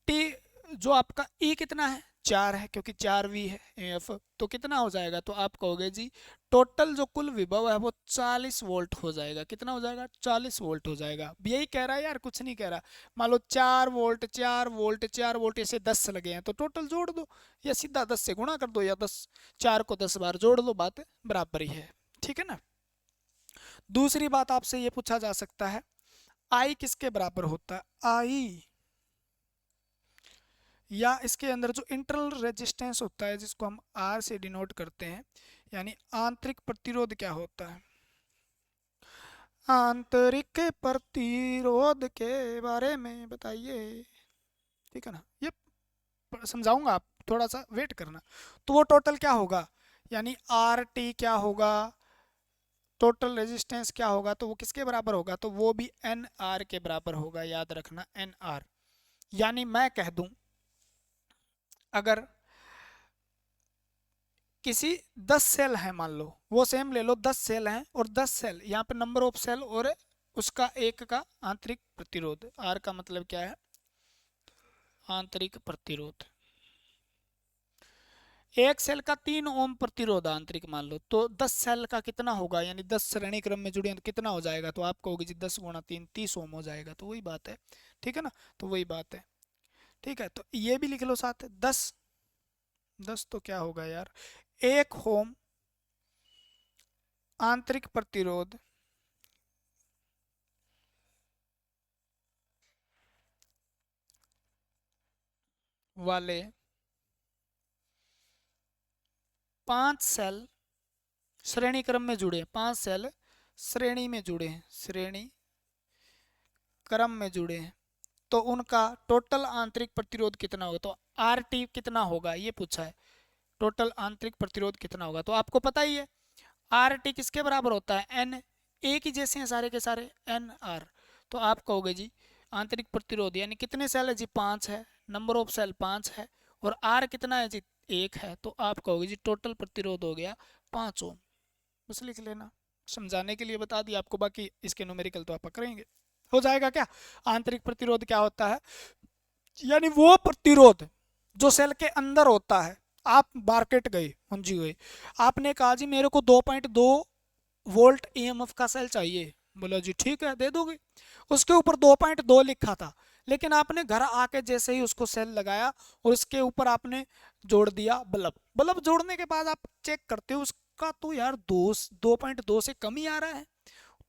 टी जो आपका ई कितना है 4 है क्योंकि 4 वी है एफ, तो कितना हो जाएगा, तो आप कहोगे जी टोटल जो कुल विभव है वो 40 वोल्ट हो जाएगा, कितना हो जाएगा 40 वोल्ट हो जाएगा। यही कह रहा है यार, कुछ नहीं कह रहा, मान लो 4 वोल्ट 4 वोल्ट 4 वोल्ट ऐसे 10 लगे हैं तो टोटल जोड़ दो या सीधा 10 से गुणा कर दो या 10, 4 को 10 बार जोड़ दो, बात बराबर ही है, ठीक है ना। दूसरी बात आपसे ये पूछा जा सकता है आई किसके बराबर होता है, आई या इसके अंदर जो इंटरनल रेजिस्टेंस होता है जिसको हम आर से डिनोट करते हैं, यानी आंतरिक प्रतिरोध क्या होता है, आंतरिक प्रतिरोध के बारे में बताइए, ठीक है ना, ये समझाऊंगा, आप थोड़ा सा वेट करना। तो वो टोटल क्या होगा, यानी आर टी क्या होगा, टोटल रेजिस्टेंस क्या होगा, तो वो किसके बराबर होगा, तो वो भी एन आर के बराबर होगा, याद रखना एन आर। यानी मैं कह दूं अगर किसी 10 सेल है मान लो, वो सेम ले लो 10 सेल हैं और 10 सेल यहाँ पे नंबर ऑफ सेल और उसका एक का आंतरिक प्रतिरोध, आर का मतलब क्या है आंतरिक प्रतिरोध, एक सेल का 3 ओम प्रतिरोध आंतरिक मान लो, तो 10 सेल का कितना होगा, यानी 10 श्रेणी क्रम में जुड़े हैं तो कितना हो जाएगा, तो आप कहोगे जी 10 गुणा 3 30 ओम हो जाएगा, तो वही बात है, ठीक है ना, तो वही बात है, ठीक है, तो ये भी लिख लो साथ, 10 10 तो क्या होगा यार, 1 ओम आंतरिक प्रतिरोध वाले 5 सेल श्रेणी क्रम में जुड़े, 5 सेल श्रेणी में जुड़े हैं, श्रेणी क्रम में जुड़े हैं, तो उनका टोटल आंतरिक प्रतिरोध कितना होगा, तो आर टी कितना होगा ये पूछा है, टोटल आंतरिक प्रतिरोध कितना होगा, तो आपको पता ही है आर टी किसके बराबर होता है एन, एक ही जैसे हैं सारे के सारे एन आर, तो आप कहोगे जी आंतरिक प्रतिरोध यानी कितने सेल है जी 5 है, नंबर ऑफ सेल 5 है और आर कितना है जी 1 है, तो आप कहोगे जी टोटल प्रतिरोध हो गया 5 ओम, बस लिख लेना, समझाने के लिए बता दिया आपको, बाकी इसके न्यूमेरिकल तो आप करेंगे, हो जाएगा क्या। आंतरिक प्रतिरोध क्या होता है, यानी वो प्रतिरोध जो सेल के अंदर होता है, आप मार्केट गए मुंजी गए, आपने कहा जी मेरे को 2.2 वोल्ट ईएमएफ का सेल चाहिए, बोला जी ठीक है दे दोगे, उसके ऊपर 2.2 लिखा था, लेकिन आपने घर आके जैसे ही उसको सेल लगाया और उसके ऊपर आपने जोड़ दिया बल्ब, बल्ब जोड़ने के बाद आप चेक करते हो उसका तो यार 2.2 से कम ही आ रहा है,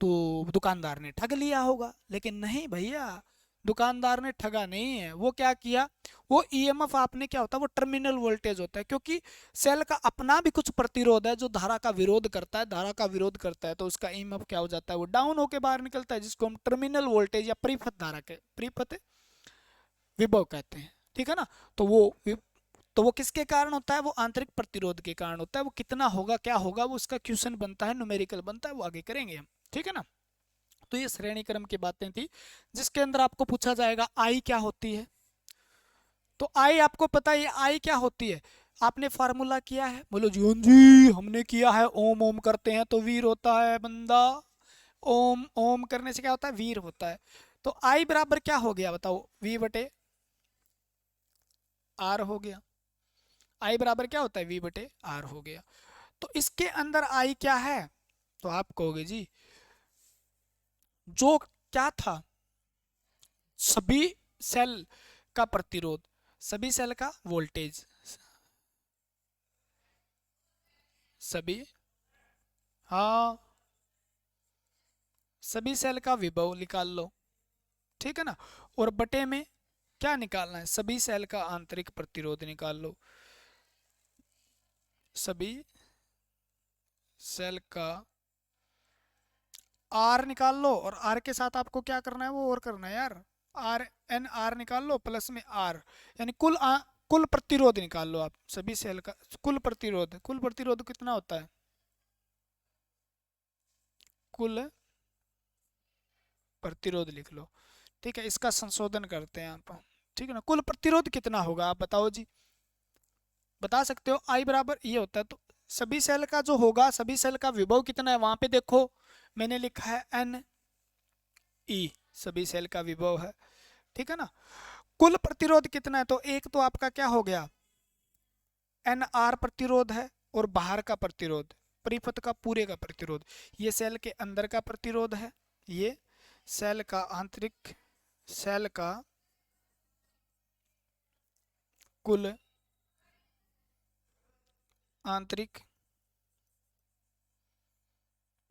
तो दुकानदार ने ठग लिया होगा, लेकिन नहीं भैया, दुकानदार ने ठगा नहीं है, वो क्या किया, वो ईएमएफ आपने क्या होता है वो टर्मिनल वोल्टेज होता है, क्योंकि सेल का अपना भी कुछ प्रतिरोध है जो धारा का विरोध करता है, धारा का विरोध करता है तो उसका ईएमएफ क्या हो जाता है वो डाउन होके बाहर निकलता है, जिसको हम टर्मिनल वोल्टेज या परिपथ धारा के परिपथ विभव कहते हैं, ठीक है ना, तो वो किसके कारण होता है, वो आंतरिक प्रतिरोध के कारण होता है, वो कितना होगा क्या होगा वो उसका क्वेश्चन बनता है, न्यूमेरिकल बनता है, वो आगे करेंगे हम, ठीक है ना। तो ये श्रेणी क्रम की बातें थी जिसके अंदर आपको पूछा जाएगा आई क्या होती है, तो आई आपको पता है आई क्या होती है, आपने फार्मूला किया है? बोलो जी हाँ जी हमने किया है। ओम ओम करते हैं तो वीर होता है बंदा। ओम ओम करने से क्या होता है? वीर होता है। तो आई बराबर क्या हो गया बताओ? वी बटे आर हो गया। आई बराबर क्या होता है? वी बटे आर हो गया। तो इसके अंदर आई क्या है? तो आप कहोगे जी जो क्या था? सभी सेल का प्रतिरोध, सभी सेल का वोल्टेज, सभी, हाँ, सभी सेल का विभव निकाल लो। ठीक है ना? और बटे में क्या निकालना है? सभी सेल का आंतरिक प्रतिरोध निकाल लो। सभी सेल का आर निकाल लो। और आर के साथ आपको क्या करना है? वो और करना है यार। आर, एन आर निकाल लो प्लस में आर, यानी कुल प्रतिरोध निकाल लो आप सभी सेल का। कुल प्रतिरोध, कुल प्रतिरोध कितना होता है? कुल प्रतिरोध लिख लो। ठीक है, इसका संशोधन करते हैं आप। ठीक है ना? कुल प्रतिरोध कितना होगा आप बताओ जी? बता सकते हो? आई बराबर ये होता है। तो सभी सेल का जो होगा, सभी सेल का विभव कितना है वहां पे देखो, मैंने लिखा है एन ई, सभी सेल का विभव है। ठीक है ना? कुल प्रतिरोध कितना है? तो एक तो आपका क्या हो गया? एन आर प्रतिरोध है, और बाहर का प्रतिरोध, परिपथ का पूरे का प्रतिरोध। ये सेल के अंदर का प्रतिरोध है, ये सेल का आंतरिक, सेल का कुल आंतरिक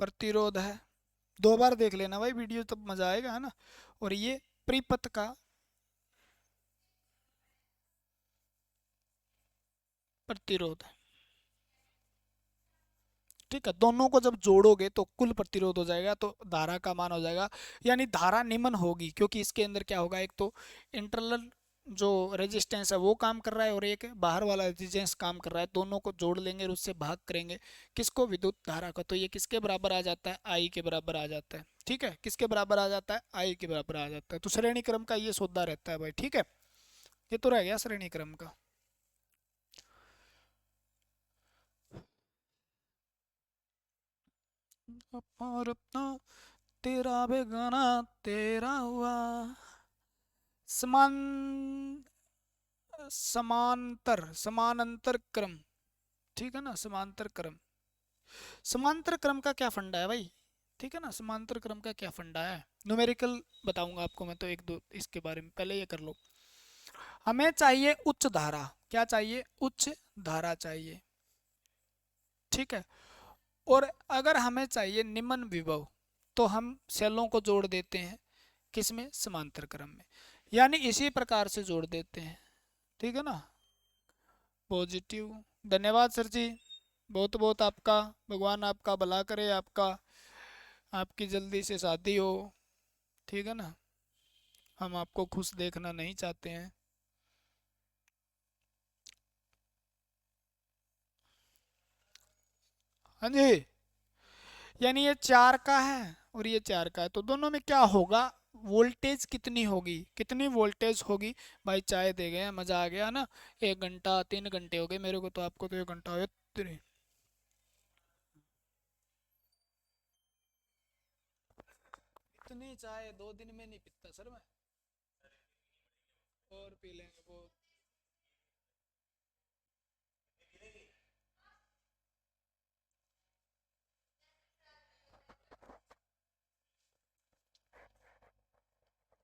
प्रतिरोध है। दो बार देख लेना भाई वीडियो, तब मजा आएगा, है ना? और ये परिपथ का प्रतिरोध है। ठीक है, दोनों को जब जोड़ोगे तो कुल प्रतिरोध हो जाएगा, तो धारा का मान हो जाएगा, यानी धारा निम्न होगी, क्योंकि इसके अंदर क्या होगा? एक तो इंटरनल जो रेजिस्टेंस है वो काम कर रहा है, और एक बाहर वाला रेजिस्टेंस काम कर रहा है। दोनों को जोड़ लेंगे और उससे भाग करेंगे किसको? विद्युत धारा को। तो ये किसके बराबर आ जाता है? आई के बराबर आ जाता है। ठीक है, किसके बराबर आ जाता है? आई के बराबर आ जाता है। तो श्रेणी क्रम का ये सौदा रहता है भाई। ठीक है, ये तो रह गया श्रेणी क्रम का। और अपना तेरा बेगाना तेरा हुआ। समान, समांतर, समानांतर क्रम। ठीक है ना? समांतर क्रम, समांतर क्रम का क्या फंडा है भाई? ठीक है ना? समांतर क्रम का क्या फंडा है? न्यूमेरिकल बताऊंगा आपको मैं, तो एक दो इसके बारे में पहले ये कर लो। हमें चाहिए उच्च धारा। क्या चाहिए? उच्च धारा चाहिए। ठीक है, और अगर हमें चाहिए निम्न विभव, तो हम सेलों को जोड़ देते हैं किसमें? समांतर क्रम में, यानी इसी प्रकार से जोड़ देते हैं। ठीक है ना? पॉजिटिव। धन्यवाद सर जी, बहुत बहुत आपका। भगवान आपका भला करे, आपका, आपकी जल्दी से शादी हो। ठीक है ना? हम आपको खुश देखना नहीं चाहते हैं। हाँ जी, यानी ये चार का है और ये चार का है, तो दोनों में क्या होगा? वोल्टेज कितनी होगी? कितनी वोल्टेज होगी? भाई चाय दे गए, मजा आ गया ना? 1 घंटा 3 घंटे हो गए मेरे को, तो आपको तो 1 घंटा हो गया। इतनी चाय 2 दिन में नहीं पीता सर मैं। और पी लेंगे वो।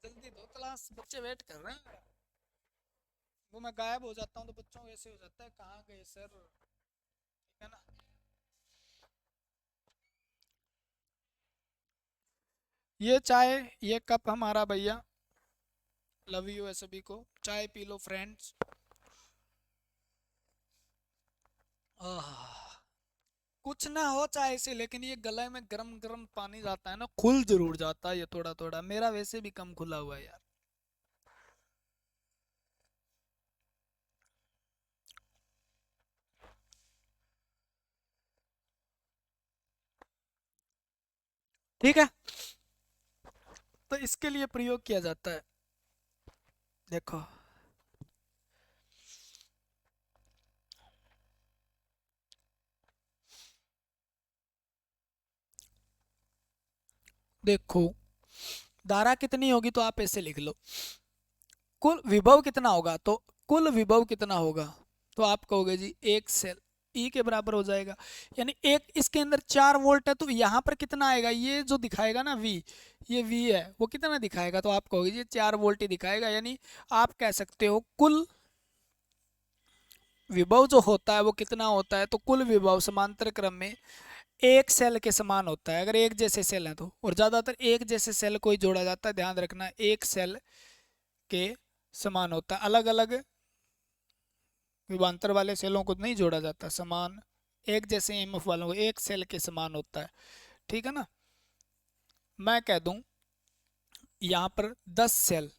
जल्दी दो, क्लास बच्चे वेट कर रहे हैं। वो मैं गायब हो जाता हूँ तो बच्चों को ऐसे हो जाता है, कहाँ गए सर? ठीक है ना? ये चाय, ये कप हमारा भैया। लव यू है सभी को। चाय पी लो फ्रेंड्स। आह, कुछ ना हो चाय से, लेकिन ये गले में गरम गरम पानी जाता है ना, खुल जरूर जाता है ये थोड़ा थोड़ा। मेरा वैसे भी कम खुला हुआ है यार। ठीक है, तो इसके लिए प्रयोग किया जाता है, देखो। देखो धारा कितनी होगी तो आप ऐसे लिख लो, कुल विभव कितना होगा, तो कुल विभव कितना होगा तो आप कहोगे जी एक सेल ई के बराबर हो जाएगा। यानी एक इसके अंदर 4 वोल्ट है तो यहाँ पर कितना आएगा, ये जो दिखाएगा ना वी, ये वी है वो कितना दिखाएगा, तो आप कहोगे जी 4 वोल्ट ही दिखाएगा। यानी आप कह सकते हो कुल विभव जो होता है वो कितना होता है, तो कुल विभव समांतर क्रम में एक सेल के समान होता है, अगर एक जैसे सेल हैं तो। और ज्यादातर एक जैसे सेल कोई जोड़ा जाता है, ध्यान रखना, एक सेल के समान होता है, अलग अलग विभवांतर वाले सेलों को नहीं जोड़ा जाता, समान एक जैसे ईएमएफ वालों को एक सेल के समान होता है, ठीक है ना। मैं कह दूं यहाँ पर 10 सेल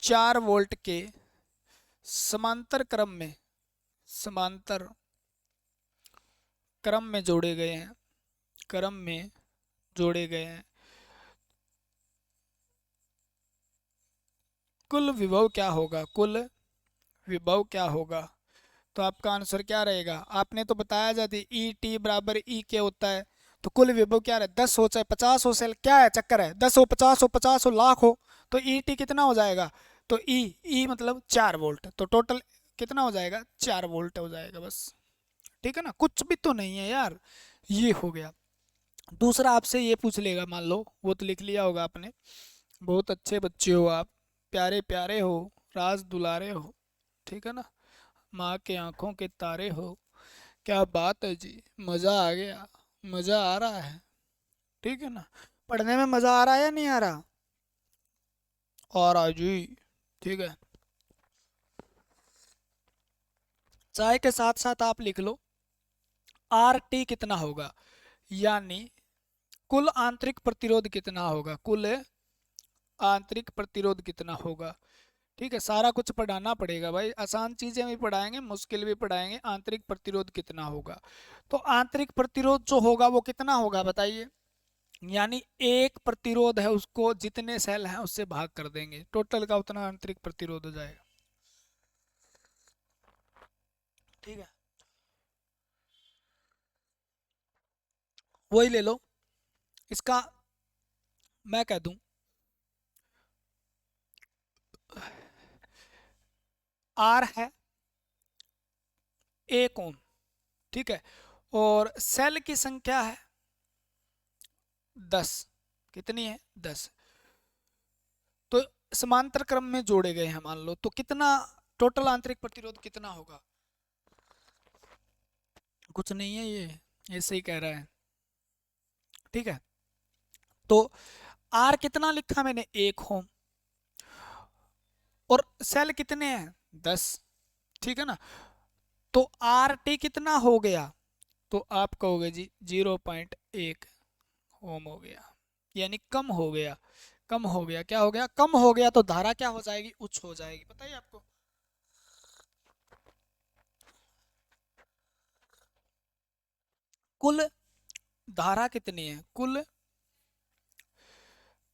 4 वोल्ट के समांतर क्रम में जोड़े गए हैं, क्रम में जोड़े गए हैं, कुल विभव क्या होगा, कुल विभव क्या होगा, तो आपका आंसर क्या रहेगा। आपने तो बताया जाती ई टी बराबर ई के होता है, तो कुल विभव क्या रहे, 10 हो चाहे 50 हो, सेल क्या है, चक्कर है, 10 हो 50 हो 50 हो लाख हो, तो ई टी कितना हो जाएगा, तो ई मतलब 4 वोल्ट, तो टोटल कितना हो जाएगा 4 वोल्ट हो जाएगा बस, ठीक है ना, कुछ भी तो नहीं है यार। ये हो गया। दूसरा आपसे ये पूछ लेगा, मान लो वो तो लिख लिया होगा आपने, बहुत अच्छे बच्चे हो आप, प्यारे प्यारे हो, राज दुलारे हो, ठीक है ना, माँ के आंखों के तारे हो, क्या बात है जी, मज़ा आ गया, मज़ा आ रहा है, ठीक है ना। पढ़ने में मज़ा आ रहा है या नहीं आ रहा, और आ जी, ठीक है। चाय के साथ साथ आप लिख लो आर टी कितना होगा, यानी कुल आंतरिक प्रतिरोध कितना होगा, कुल आंतरिक प्रतिरोध कितना होगा, ठीक है। सारा कुछ पढ़ाना पड़ेगा भाई, आसान चीजें भी पढ़ाएंगे मुश्किल भी पढ़ाएंगे। आंतरिक प्रतिरोध कितना होगा, तो आंतरिक प्रतिरोध जो होगा वो कितना होगा बताइए, यानी एक प्रतिरोध है उसको जितने सेल हैं उससे भाग कर देंगे, टोटल का उतना आंतरिक प्रतिरोध हो जाएगा, ठीक है। वही ले लो, इसका मैं कह दूं आर है 1 ओम, ठीक है, और सेल की संख्या है 10, कितनी है 10, तो समांतर क्रम में जोड़े गए हैं मान लो, तो कितना टोटल आंतरिक प्रतिरोध कितना होगा, कुछ नहीं है, ये ऐसे ही कह रहा है, ठीक है। तो आर कितना लिखा मैंने 1 ओम, और सेल कितने हैं 10, ठीक है ना, तो आर टी कितना हो गया, तो आप कहोगे जी 0.1 ओम हो गया, यानी कम हो गया, कम हो गया, क्या हो गया, कम हो गया, तो धारा क्या हो जाएगी, उच्च हो जाएगी, बताइए आपको। कुल धारा कितनी है, कुल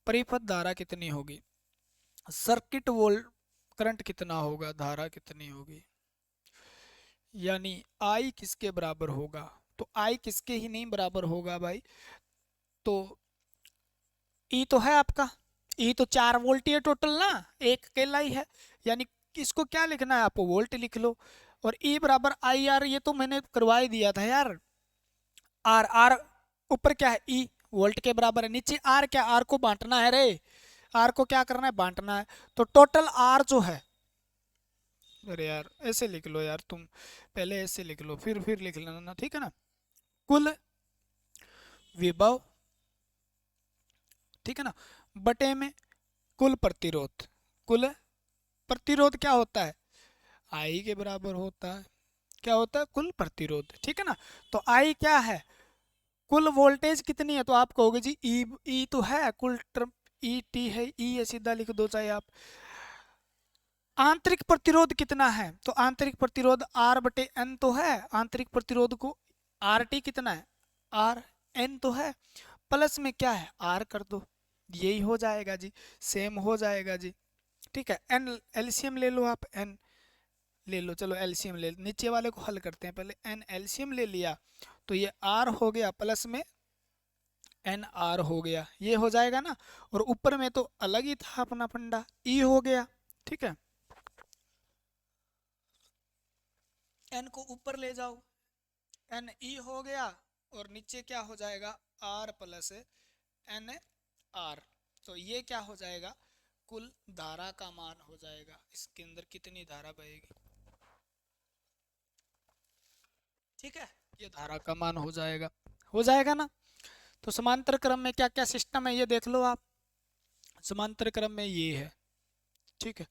परिपथ धारा कितनी होगी, सर्किट वोल्ट करंट कितना होगा, धारा कितनी होगी, यानी आई किसके बराबर होगा, तो आई किसके ही नहीं बराबर होगा भाई, तो ई तो है आपका, ई तो 4 वोल्ट ही है टोटल ना, एक अकेला ही है, यानी इसको क्या लिखना है आपको, वोल्ट लिख लो, और ई बराबर आई आर, ये तो मैंने करवा ही दिया था यार, आर आर ऊपर क्या है ई, वोल्ट के बराबर है, नीचे आर क्या, आर को बांटना है रे, आर को क्या करना है, बांटना है, तो टोटल आर जो है, अरे यार ऐसे लिख लो यार तुम, पहले ऐसे लिख लो फिर लिख लेना ना, ठीक है ना, कुल विभव, ठीक है ना, बटे में कुल प्रतिरोध, कुल प्रतिरोध क्या होता है, आई के बराबर होता है, क्या होता है, कुल प्रतिरोध, ठीक है ना। तो आई क्या है, कुल वोल्टेज कितनी है, तो आप कहोगे जी ई तो है, कुल टर्म ई टी है, ई है, सीधा लिख दो चाहे आप। आंतरिक प्रतिरोध कितना है, तो आंतरिक प्रतिरोध आर बटे एन तो है, आंतरिक प्रतिरोध को आर टी कितना है, आर एन तो है, प्लस में क्या है आर कर दो, यही हो जाएगा जी, सेम हो जाएगा जी, ठीक है। एन एलसीएम ले लो आप, एन ले लो, चलो एलसीएम ले, नीचे वाले को हल करते हैं पहले, एन एलसीएम ले लिया, तो ये आर हो गया प्लस में एन आर हो गया, ये हो जाएगा ना। और ऊपर में तो अलग ही था अपना फंडा, ई हो गया। ठीक है, एन को ऊपर ले जाओ, एन ई हो गया। और नीचे क्या हो जाएगा, आर प्लस एन आर। तो ये क्या हो जाएगा, कुल धारा का मान हो जाएगा, इसके अंदर कितनी धारा बहेगी। ठीक है, ये धारा का मान हो जाएगा ना। तो समांतर क्रम में क्या क्या सिस्टम है ये देख लो आप। समांतर क्रम में ये है। ठीक है,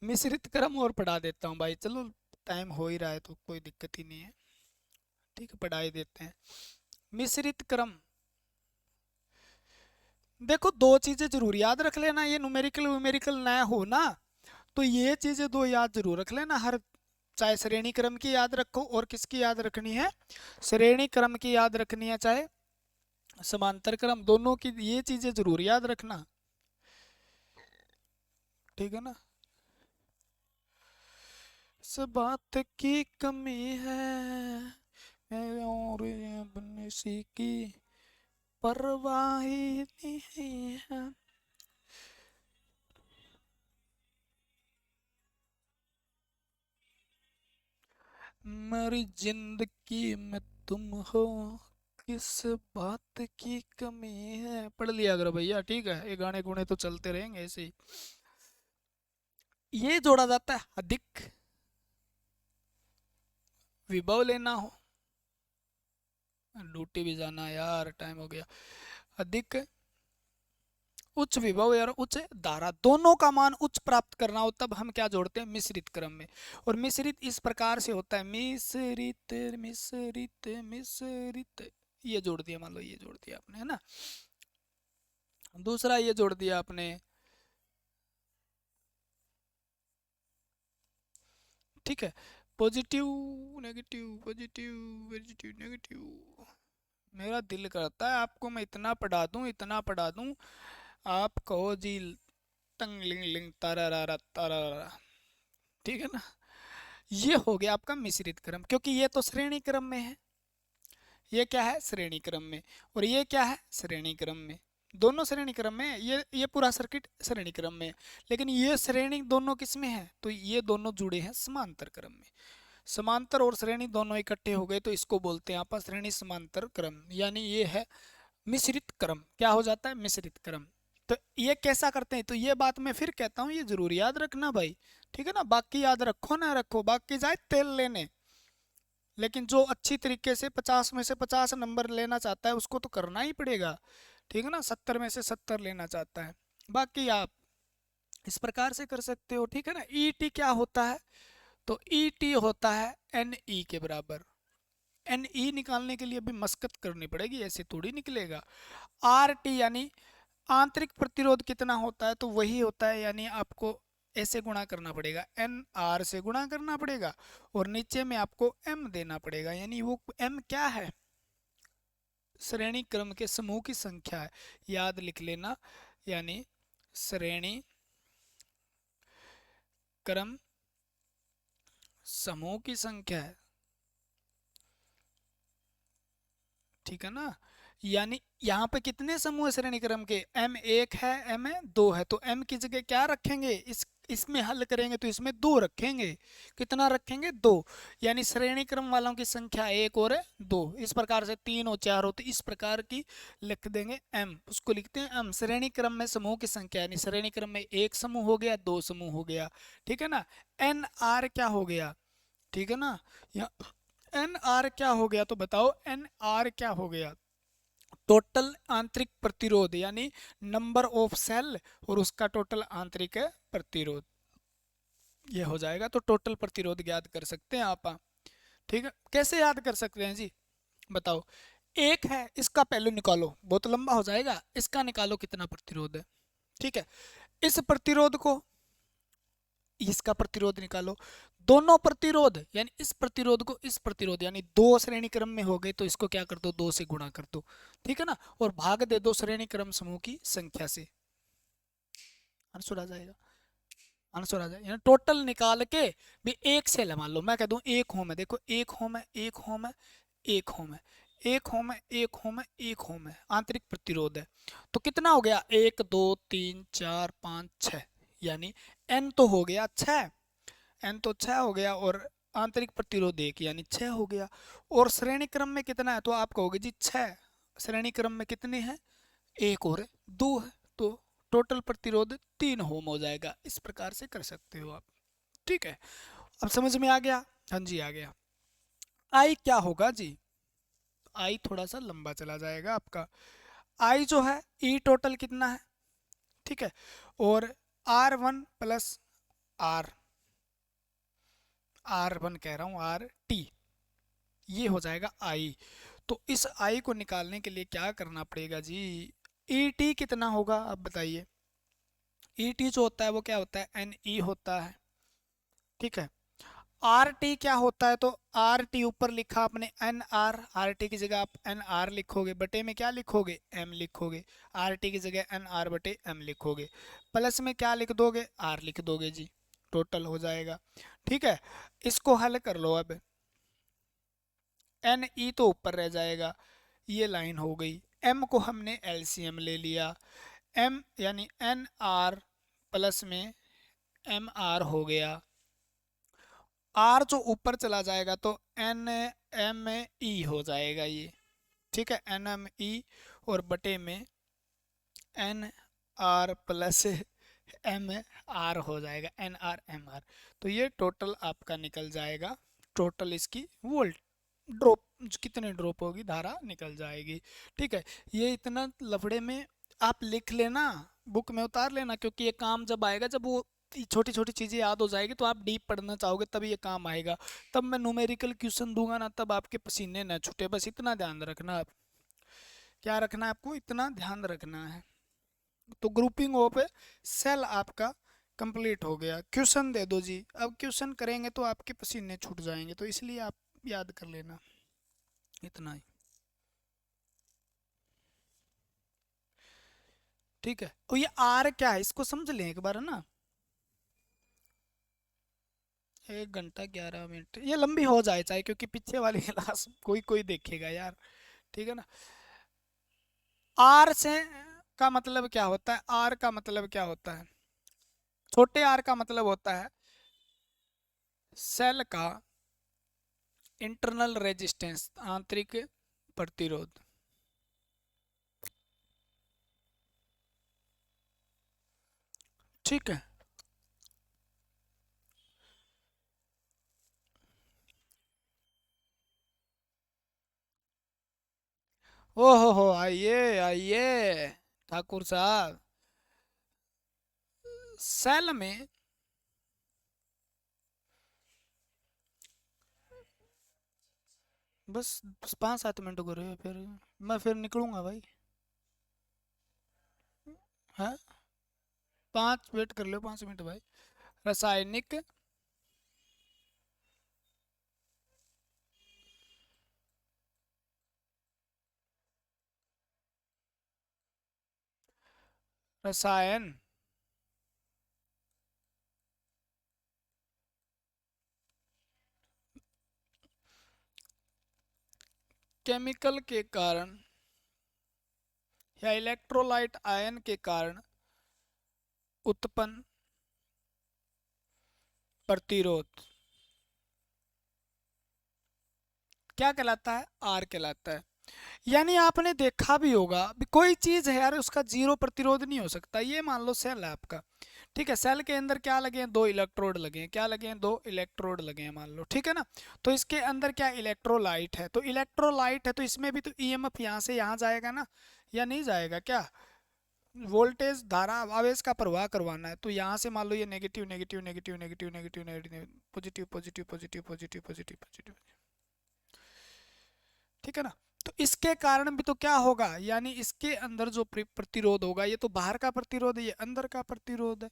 मिश्रित क्रम और पढ़ा देता हूँ भाई, चलो टाइम हो ही रहा है तो कोई दिक्कत ही नहीं है। ठीक है, पढ़ा ही देते हैं। मिश्रित क्रम, देखो दो चीजें जरूर याद रख लेना, ये न्यूमेरिकल व्यूमेरिकल ना हो ना, तो ये चीजें दो याद जरूर रख लेना हर, चाहे श्रेणी क्रम की याद रखो और किसकी याद रखनी है, श्रेणी क्रम की याद रखनी है, चाहे समांतर क्रम, दोनों की ये चीजें जरूर याद रखना। ठीक है ना, इस बात की कमी है और अपने सी की परवाह ही नहीं है। मेरी जिंदगी में तुम हो, किस बात की कमी है, पढ़ लिया करो भैया। ठीक है, ये गाने गुने तो चलते रहेंगे ऐसे ही। ये जोड़ा जाता है अधिक विभव लेना हो, ड्यूटी भी जाना है यार, टाइम हो गया। अधिक उच्च विभव और उच्च धारा दोनों का मान उच्च प्राप्त करना हो, तब हम क्या जोड़ते हैं, मिश्रित क्रम में। और मिश्रित इस प्रकार से होता है, मिश्रित मिश्रित मिश्रित, ये जोड़ दिया, मान लो ये जोड़ दिया आपने, है ना। दूसरा ये जोड़ दिया आपने। ठीक है, positive negative, positive positive negative. मेरा दिल करता है आपको मैं इतना पढ़ा दूं, इतना पढ़ा दूं, आप कहो जी तंग लिंग लिंग तारा तारा। ठीक है ना, ये हो गया आपका मिश्रित क्रम, क्योंकि ये तो श्रेणी क्रम में है, ये क्या है, श्रेणी क्रम में, और ये क्या है, श्रेणी क्रम में। दोनों श्रेणी क्रम में है, ये पूरा सर्किट श्रेणी क्रम में है। लेकिन ये श्रेणी दोनों किस में है, तो ये दोनों जुड़े हैं समांतर क्रम में। समांतर और श्रेणी दोनों इकट्ठे हो गए तो इसको बोलते हैं आपस श्रेणी समांतर क्रम, यानी ये है मिश्रित क्रम। क्या हो जाता है, मिश्रित क्रम। तो ये कैसा करते हैं, तो ये बात मैं फिर कहता हूँ, ये जरूर याद रखना भाई। ठीक है ना, बाकी याद रखो ना रखो, बाकी जाए तेल लेने, लेकिन जो अच्छी तरीके से 50 में से 50 नंबर लेना चाहता है उसको तो करना ही पड़ेगा। ठीक है ना, 70 में से 70 लेना चाहता है, बाकी आप इस प्रकार से कर सकते हो। ठीक है ना, ईटी क्या होता है, तो ईटी होता है एन ई के बराबर। एन ई निकालने के लिए भी मशक्कत करनी पड़ेगी, ऐसे थोड़ी निकलेगा। आर टी यानी आंतरिक प्रतिरोध कितना होता है, तो वही होता है, यानी आपको ऐसे गुणा करना पड़ेगा, एन आर से गुणा करना पड़ेगा, और नीचे में आपको एम देना पड़ेगा, यानी वो एम क्या है, श्रेणी क्रम के समूह की संख्या है, याद लिख लेना, यानी श्रेणी क्रम समूह की संख्या है। ठीक है ना, यानी यहाँ पे कितने समूह है श्रेणी क्रम के, एम एक है, एम दो है, तो एम की जगह क्या रखेंगे, इसमें हल करेंगे तो इसमें दो रखेंगे। कितना रखेंगे, दो। यानी श्रेणी क्रम वालों की संख्या एक और दो, इस प्रकार से तीन और चार हो, तो इस प्रकार की लिख देंगे एम, उसको लिखते हैं एम, श्रेणी क्रम में समूह की संख्या, यानी श्रेणी क्रम में एक समूह हो गया, दो समूह हो गया। ठीक है ना, एन आर क्या हो गया, ठीक है ना, एन आर क्या हो गया, तो बताओ एन आर क्या हो गया, टोटल आंतरिक प्रतिरोध, यानी नंबर ऑफ सेल और उसका टोटल आंतरिक प्रतिरोध, ये हो जाएगा। तो टोटल प्रतिरोध याद कर सकते हैं आप। ठीक है, कैसे याद कर सकते हैं जी, बताओ। एक है, इसका पहले निकालो, बहुत लंबा हो जाएगा, इसका निकालो कितना प्रतिरोध है। ठीक है, इस प्रतिरोध को, इसका प्रतिरोध निकालो, दोनों प्रतिरोध यानी इस प्रतिरोध को इस प्रतिरोध, यानी दो श्रेणी क्रम में हो गए तो इसको क्या कर दो, दो से गुणा कर दो। ठीक है ना, और भाग दे दो श्रेणी क्रम समूह की संख्या से, आंसर आ जाएगा, आंसर आ जाएगा। यानी टोटल निकाल के भी एक से मान लो, मैं कह दूं एक होम है, देखो एक होम है, एक होम है, एक होम है, एक ओम है, एक ओम है, एक ओम है, आंतरिक प्रतिरोध है। तो कितना हो गया, 1 2 3 4 5 6, यानी एन तो हो गया 6, एन तो 6 हो गया, और आंतरिक प्रतिरोध 1 यानी 6 हो गया। और श्रेणी क्रम में कितना है, तो आप कहोगे जी 6, श्रेणी क्रम में कितने हैं, 1 और 2 है, तो टोटल प्रतिरोध 3 ओम हो जाएगा। इस प्रकार से कर सकते हो आप। ठीक है, अब समझ में आ गया। हाँ जी आ गया। आई क्या होगा जी, आई थोड़ा सा लंबा चला जाएगा आपका। आई जो है, ई टोटल कितना है, ठीक है, और R1 प्लस आर, R1 कह रहा हूँ, आर टी, ये हो जाएगा आई। तो इस आई को निकालने के लिए क्या करना पड़ेगा जी, ई टी कितना होगा आप बताइए। ई टी जो होता है वो क्या होता है, एन ई होता है, ठीक है। आर टी क्या होता है, तो आर टी ऊपर लिखा आपने एन आर, आर टी की जगह आप एन आर लिखोगे, बटे में क्या लिखोगे, एम लिखोगे, आर टी की जगह एन आर बटे एम लिखोगे, प्लस में क्या लिख दोगे, आर लिख दोगे जी, टोटल हो जाएगा। ठीक है, इसको हल कर लो अब, एन ई तो ऊपर रह जाएगा, ये लाइन हो गई, एम को हमने एलसीएम ले लिया, एम यानी एन आर प्लस में एम आर हो गया, आर जो ऊपर चला जाएगा तो एन एम ई हो जाएगा ये, ठीक है, एन एम ई, और बटे में N R plus M R हो जाएगा, एन आर एम आर। तो ये टोटल आपका निकल जाएगा, टोटल इसकी वोल्ट ड्रॉप, कितने ड्रॉप होगी, धारा निकल जाएगी। ठीक है, ये इतना लफड़े में आप लिख लेना, बुक में उतार लेना, क्योंकि ये काम जब आएगा, जब वो छोटी छोटी चीज़ें याद हो जाएगी तो आप डीप पढ़ना चाहोगे, तब ये काम आएगा। तब मैं न्यूमेरिकल क्वेश्चन दूंगा ना, तब आपके पसीने ना छूटे, बस इतना ध्यान रखना। आप क्या रखना है, आपको इतना ध्यान रखना है। तो ग्रुपिंग ऑफ सेल आपका कंप्लीट हो गया। क्वेश्चन दे दो जी, अब क्वेश्चन करेंगे तो आपके पसीने छूट जाएंगे, तो इसलिए आप याद कर लेना इतना ही। ठीक है, और ये आर क्या है, इसको समझ लें एक बार ना। 1 घंटा 11 मिनट, ये लंबी हो जाए चाहे, क्योंकि पीछे वाली क्लास कोई कोई देखेगा यार, ठीक है ना। आर से का मतलब क्या होता है, आर का मतलब क्या होता है, छोटे आर का मतलब होता है सेल का इंटरनल रेजिस्टेंस, आंतरिक प्रतिरोध। ठीक है, ओ हो आइए आइए ठाकुर साहब, सेल में बस 5 7 मिनट को रहे, फिर मैं फिर निकलूंगा भाई। है, 5 वेट कर लो, 5 मिनट भाई। रासायनिक रसायन केमिकल के कारण या इलेक्ट्रोलाइट आयन के कारण उत्पन्न प्रतिरोध क्या कहलाता है, आर कहलाता है। यानी आपने देखा भी होगा, भी कोई चीज है यार, उसका जीरो प्रतिरोध नहीं हो सकता। ये मान लो सेल है आपका, ठीक है, सेल के अंदर क्या लगे हैं, 2 इलेक्ट्रोड लगे हैं, क्या लगे हैं, 2 इलेक्ट्रोड लगे हैं मान लो, ठीक है ना। तो इसके अंदर क्या इलेक्ट्रोलाइट है, तो इलेक्ट्रोलाइट है तो इसमें भी तो ईएमएफ यहाँ से यहाँ जाएगा ना, या नहीं जाएगा क्या, वोल्टेज धारा आवेश का प्रवाह करवाना है, तो यहाँ से मान लो ये negative negative negative negative negative negative, positive positive positive positive positive positive, ठीक है ना। तो इसके कारण भी तो क्या होगा, यानी इसके अंदर जो प्रतिरोध होगा, ये तो बाहर का प्रतिरोध है, ये अंदर का प्रतिरोध है,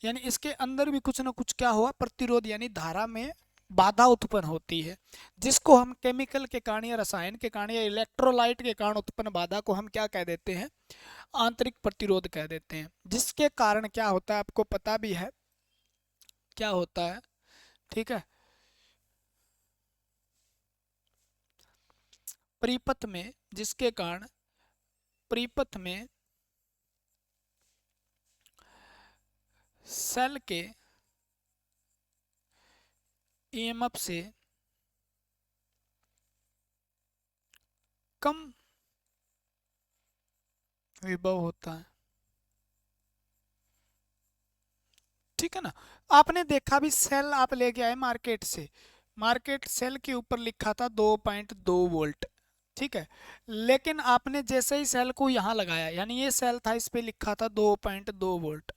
यानी इसके अंदर भी कुछ ना कुछ क्या हुआ, प्रतिरोध यानी धारा में बाधा उत्पन्न होती है, जिसको हम केमिकल के कारण या रसायन के कारण या इलेक्ट्रोलाइट के कारण उत्पन्न बाधा को हम क्या कह देते हैं, आंतरिक प्रतिरोध कह देते हैं। जिसके कारण क्या होता है आपको पता भी है क्या होता है, ठीक है। परिपथ में, जिसके कारण परिपथ में सेल के ईएमएफ से कम विभव होता है। ठीक है ना। आपने देखा भी, सेल आप लेके आए मार्केट से, मार्केट सेल के ऊपर लिखा था 2.2 वोल्ट। ठीक है, लेकिन आपने जैसे ही सेल को यहाँ लगाया, यानी ये सेल था, इस पे लिखा था 2.2 वोल्ट।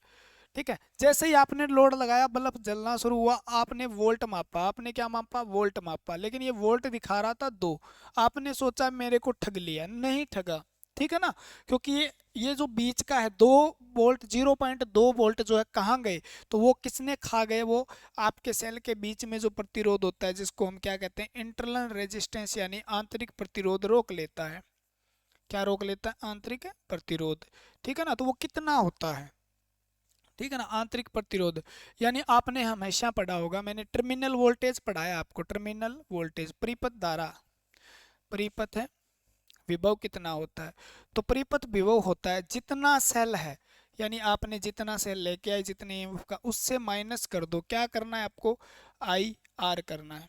ठीक है, जैसे ही आपने लोड लगाया, बल्ब जलना शुरू हुआ, आपने वोल्ट मापा, आपने क्या मापा, वोल्ट मापा, लेकिन ये वोल्ट दिखा रहा था 2। आपने सोचा मेरे को ठग लिया, नहीं ठगा। ठीक है ना, क्योंकि ये जो बीच का है 2 वोल्ट, 0.2 वोल्ट जो है कहाँ गए, तो वो किसने खा गए, वो आपके सेल के बीच में जो प्रतिरोध होता है, जिसको हम क्या कहते हैं, इंटरनल रेजिस्टेंस, यानी आंतरिक प्रतिरोध रोक लेता है। क्या रोक लेता है, आंतरिक प्रतिरोध। ठीक है ना, तो वो कितना होता है। ठीक है ना, आंतरिक प्रतिरोध, यानी आपने हमेशा पढ़ा होगा, मैंने टर्मिनल वोल्टेज पढ़ाया आपको, टर्मिनल वोल्टेज, परिपथ धारा, परिपथ है, विभव कितना होता है, तो परिपथ विभव होता है जितना सेल है, यानी आपने जितना सेल लेके आए, जितने EMF का, उससे माइनस कर दो। क्या करना है आपको, आई आर करना है।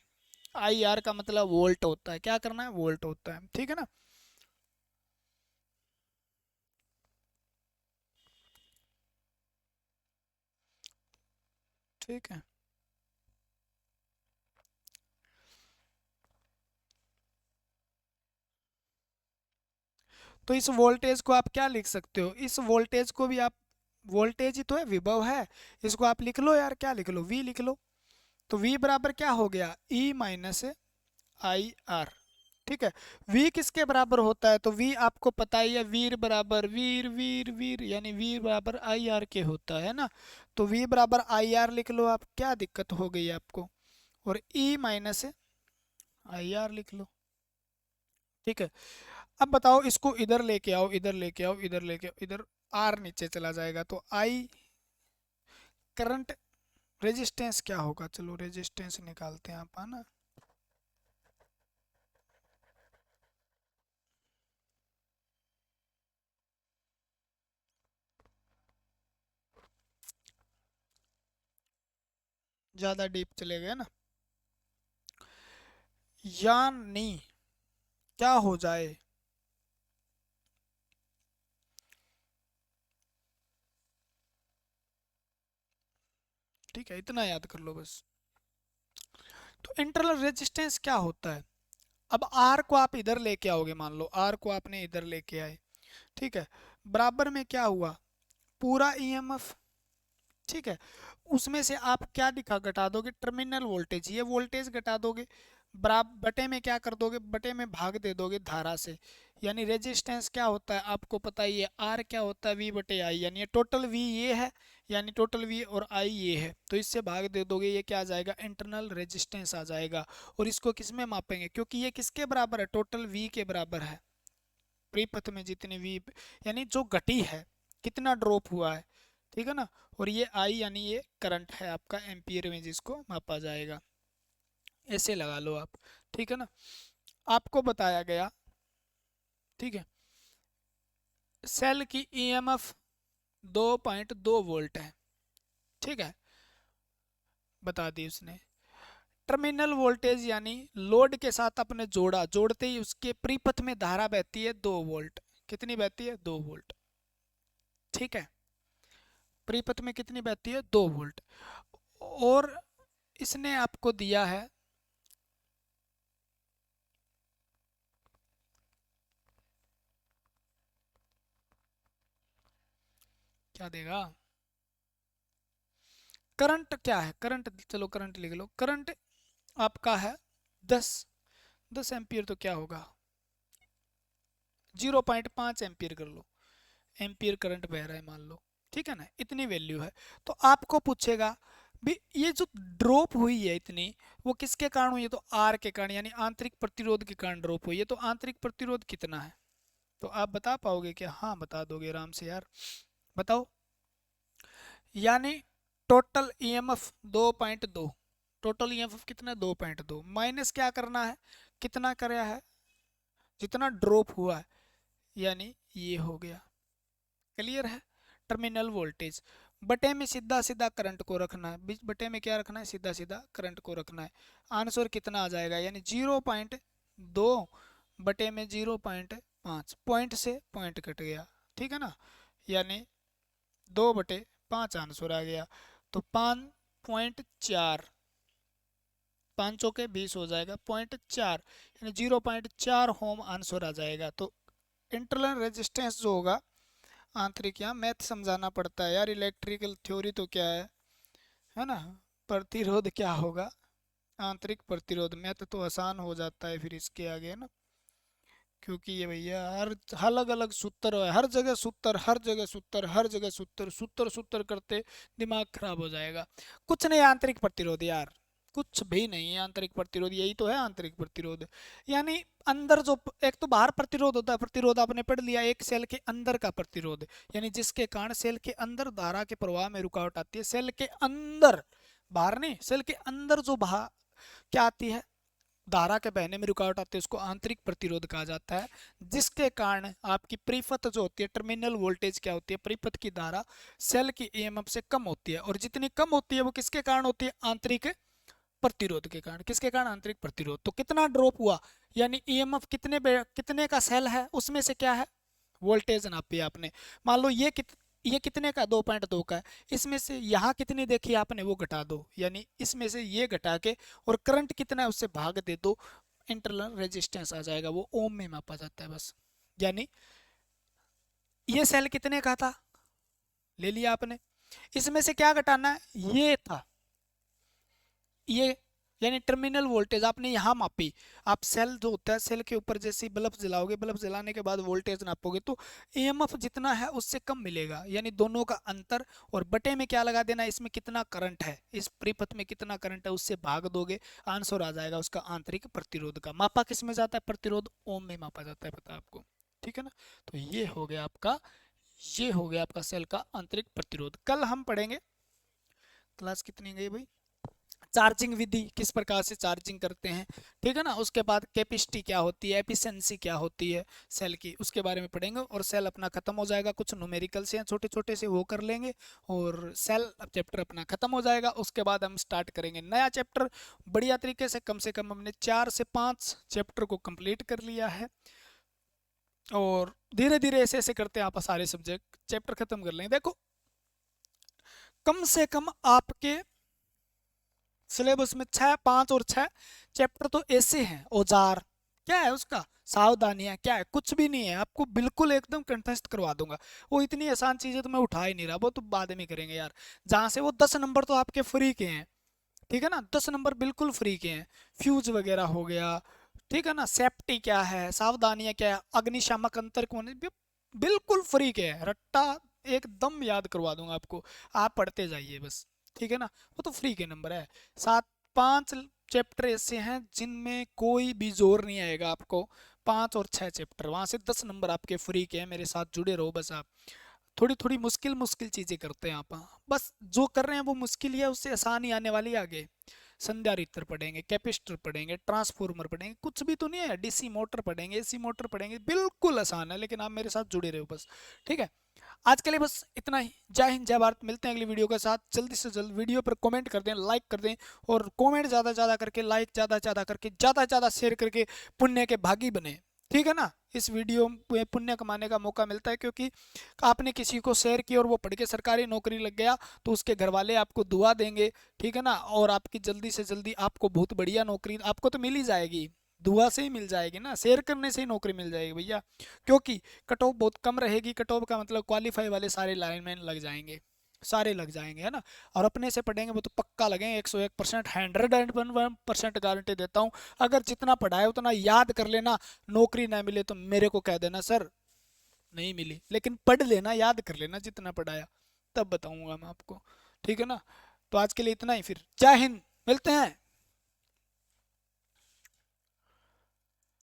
आई आर का मतलब वोल्ट होता है, क्या करना है, वोल्ट होता है। ठीक है ना, ठीक है। तो इस वोल्टेज को आप क्या लिख सकते हो, इस वोल्टेज को भी आप, वोल्टेज ही तो है, विभव है, इसको आप लिख लो यार, क्या लिख लो, वी लिख लो। तो वी बराबर क्या हो गया, ई माइनस आई आर। ठीक है, वी किसके बराबर होता है, तो वी आपको पता ही है, वीर बराबर वीर वीर वीर, यानी वी बराबर आई आर के होता है ना। तो वी बराबर आई आर लिख लो आप, क्या दिक्कत हो गई आपको, और ई माइनस आई आर लिख लो। ठीक है, अब बताओ, इसको इधर लेके आओ, इधर लेके आओ, इधर लेके आओ, इधर आर नीचे चला जाएगा, तो आई करंट, रेजिस्टेंस क्या होगा, चलो रेजिस्टेंस निकालते हैं आप, है ना। ज्यादा डीप चले गए ना, यानी क्या हो जाए, ठीक है, इतना याद कर लो बस। तो इंटरनल रेजिस्टेंस क्या होता है, अब आर को आप इधर लेके आओगे, मान लो आर को आपने इधर लेके आए, ठीक है, बराबर में क्या हुआ, पूरा ईएमएफ। ठीक है, उसमें से आप क्या दिखा, घटा दोगे टर्मिनल वोल्टेज, ये वोल्टेज घटा दोगे, बराबर बटे में क्या कर दोगे, बटे में भाग दे दोगे धारा से, यानी रेजिस्टेंस क्या होता है आपको पता ही है, आर क्या होता है, वी बटे आई, यानी ये टोटल वी ये है, यानी टोटल वी और आई ये है, तो इससे भाग दे दोगे, ये क्या आ जाएगा, इंटरनल रेजिस्टेंस आ जाएगा। और इसको किस में मापेंगे, क्योंकि ये किसके बराबर है, टोटल वी के बराबर है, परिपथ में जितनी वी, यानी जो घटी है, कितना ड्रॉप हुआ है। ठीक है ना, और ये आई यानी ये करंट है आपका एम्पियर में, जिसको मापा जाएगा, ऐसे लगा लो आप। ठीक है ना, आपको बताया गया, ठीक है, सेल की ईएमएफ 2.2 वोल्ट है। ठीक है, बता दी उसने। टर्मिनल वोल्टेज यानी लोड के साथ अपने जोड़ा, जोड़ते ही उसके परिपथ में धारा बहती है 2 वोल्ट। कितनी बहती है, 2 वोल्ट। ठीक है, परिपथ में कितनी बहती है, 2 वोल्ट। और इसने आपको दिया है, क्या देगा, करंट क्या है, करंट, चलो करंट लिख लो, करंट आपका है 10 एम्पियर, तो क्या होगा 0.5 एम्पियर कर लो, एम्पियर करंट बह रहा है मान लो। ठीक है ना, इतनी वैल्यू है। तो आपको पूछेगा भी ये जो ड्रॉप हुई है इतनी, वो किसके कारण हुई है, तो आर के कारण, यानी आंतरिक प्रतिरोध के कारण ड्रॉप हुई है। तो आंतरिक प्रतिरोध कितना है, तो आप बता पाओगे क्या, हाँ बता दोगे आराम से यार, बताओ। यानी टोटल ईएमएफ 2.2, टोटल ईएमएफ कितना, 2.2 माइनस क्या करना है, कितना कराया है, जितना ड्रॉप हुआ है, यानी ये हो गया। क्लियर है। टर्मिनल वोल्टेज बटे में सीधा सीधा करंट को रखना है, बीच बटे में क्या रखना है, सीधा सीधा करंट को रखना है। आंसर कितना आ जाएगा, यानी 0.2 बटे में 0.5, पॉइंट से पॉइंट कट गया, ठीक है ना, यानी 2/5 आंसर आ गया। तो 5.4, 5 चौके 20 हो जाएगा, 0.4 यानी 0.4 होम आंसर आ जाएगा। तो इंटरनल रेजिस्टेंस जो होगा आंतरिक, यहाँ मैथ समझाना पड़ता है यार, इलेक्ट्रिकल थ्योरी तो क्या है ना। प्रतिरोध क्या होगा, आंतरिक प्रतिरोध। मैथ तो आसान हो जाता है फिर इसके आगे ना, क्योंकि ये भैया हर अलग अलग सूत्र है, हर जगह सूत्र, हर जगह सूत्र, हर जगह सूत्र, सूत्र सूत्र करते दिमाग खराब हो जाएगा। कुछ नहीं आंतरिक प्रतिरोध यार, कुछ भी नहीं है आंतरिक प्रतिरोध, यही तो है आंतरिक प्रतिरोध। यानी अंदर जो, एक तो बाहर प्रतिरोध होता है, प्रतिरोध आपने पढ़ लिया, एक सेल के अंदर का प्रतिरोध, यानी जिसके कारण सेल के अंदर धारा के प्रवाह में रुकावट आती है। सेल के अंदर, बाहर नहीं, सेल के अंदर जो क्या आती है, धारा के बहने में रुकावट आती है, उसको आंतरिक प्रतिरोध कहा जाता है। जिसके कारण आपकी परिपथ जो होती है, टर्मिनल वोल्टेज क्या होती है, परिपथ की धारा सेल की ईएमएफ से कम होती है, और जितनी कम होती है वो किसके कारण होती है, आंतरिक प्रतिरोध के कारण। किसके कारण, आंतरिक प्रतिरोध। तो कितना ड्रॉप हुआ, यानी ईएमएफ कितने का सेल है, उसमें से क्या है, वोल्टेज नापी आपने। मान लो ये कितने का, 2.2 का है, इसमें से यहाँ कितनी देखी आपने वो घटा दो, यानी इसमें से ये घटा के, और करंट कितना है उससे भाग दे दो, इंटरनल रेजिस्टेंस आ जाएगा, वो ओम में मापा जाता है बस। यानी ये सेल कितने का था, ले लिया आपने, इसमें से क्या घटाना है, ये था, ये, यानी टर्मिनल वोल्टेज आपने यहाँ मापी। आप सेल जो होता है, सेल के ऊपर जैसे बल्ब जलाओगे, बल्ब जलाने के बाद वोल्टेज नापोगे, तो ईएमएफ जितना है उससे कम मिलेगा, यानी दोनों का अंतर, और बटे में क्या लगा देना, इसमें कितना करंट है, इस परिपथ में कितना करंट है, उससे भाग दोगे, आंसर आ जाएगा उसका आंतरिक प्रतिरोध का। मापा किस में जाता है, प्रतिरोध ओम में मापा जाता है, पता है आपको, ठीक है ना। तो ये हो गया आपका, ये हो गया आपका सेल का आंतरिक प्रतिरोध। कल हम पढ़ेंगे, क्लास कितनी गई भाई, चार्जिंग विधि, किस प्रकार से चार्जिंग करते हैं, ठीक है ना। उसके बाद कैपेसिटी क्या होती है, एफिशिएंसी क्या होती है सेल की, उसके बारे में पढ़ेंगे। और सेल अपना खत्म हो जाएगा, कुछ न्यूमेरिकल से छोटे छोटे से वो कर लेंगे, और सेल चैप्टर अपना खत्म हो जाएगा। उसके बाद हम स्टार्ट करेंगे नया चैप्टर बढ़िया तरीके से कम हमने 4 से 5 चैप्टर को कंप्लीट कर लिया है, और धीरे धीरे ऐसे ऐसे करते हैं आप सारे सब्जेक्ट चैप्टर खत्म कर लेंगे। देखो, कम से कम आपके सिलेबस में 5 और 6 चैप्टर तो ऐसे हैं। औजार क्या है उसका, सावधानियां क्या है, कुछ भी नहीं है, आपको बिल्कुल एकदम कंठस्थ करवा दूंगा। वो इतनी आसान चीजें तो मैं उठा ही नहीं रहा, वो तो बाद में करेंगे यार। जहां से वो 10 नंबर तो आपके फ्री के हैं, ठीक है ना, 10 नंबर बिल्कुल फ्री के हैं। फ्यूज वगैरह हो गया, ठीक है ना, सेफ्टी क्या है, सावधानियां क्या है, अग्निशामक अंतर कौन है, बिल्कुल फ्री के हैं। रट्टा एकदम याद करवा दूंगा आपको, आप पढ़ते जाइए बस, ठीक है ना, वो तो फ्री के नंबर है। 5 चैप्टर ऐसे हैं जिनमें कोई भी जोर नहीं आएगा आपको, 5 और 6 चैप्टर, वहां से 10 नंबर आपके फ्री के हैं। मेरे साथ जुड़े रहो बस आप। थोड़ी थोड़ी मुश्किल मुश्किल चीजें करते हैं आप, बस जो कर रहे हैं वो मुश्किल ही है, उससे आसानी आने वाली है आगे। संधारित्र पढ़ेंगे, कैपेसिटर पढ़ेंगे, ट्रांसफार्मर पढ़ेंगे, कुछ भी तो नहीं है, डीसी मोटर पढ़ेंगे, एसी मोटर पढ़ेंगे, बिल्कुल आसान है, लेकिन आप मेरे साथ जुड़े रहो बस, ठीक है। आज के लिए बस इतना ही। जय हिंद, जय भारत। मिलते हैं अगली वीडियो के साथ। जल्दी से जल्द वीडियो पर कमेंट कर दें, लाइक कर दें, और कमेंट ज़्यादा से ज़्यादा करके, लाइक ज़्यादा से ज़्यादा करके, ज़्यादा से ज़्यादा शेयर करके पुण्य के भागी बने, ठीक है ना। इस वीडियो में पुण्य कमाने का मौका मिलता है, क्योंकि आपने किसी को शेयर किया और वो पढ़ के सरकारी नौकरी लग गया, तो उसके घर वाले आपको दुआ देंगे, ठीक है ना। और आपकी जल्दी से जल्दी आपको बहुत बढ़िया नौकरी आपको तो मिल ही जाएगी, दुआ से ही मिल जाएगी ना, शेयर करने से ही नौकरी मिल जाएगी भैया। क्योंकि कट ऑफ बहुत कम रहेगी, कट ऑफ का मतलब क्वालिफाई वाले सारे लाइनमैन लग जाएंगे, सारे लग जाएंगे, है ना। और अपने से पढ़ेंगे वो तो पक्का लगेंगे, 101%, 101% गारंटी देता हूँ। अगर जितना पढ़ाए उतना याद कर लेना, नौकरी ना मिले तो मेरे को कह देना सर नहीं मिली, लेकिन पढ़ लेना, याद कर लेना जितना पढ़ाया, तब बताऊंगा मैं आपको, ठीक है ना। तो आज के लिए इतना ही, फिर जय हिंद, मिलते हैं।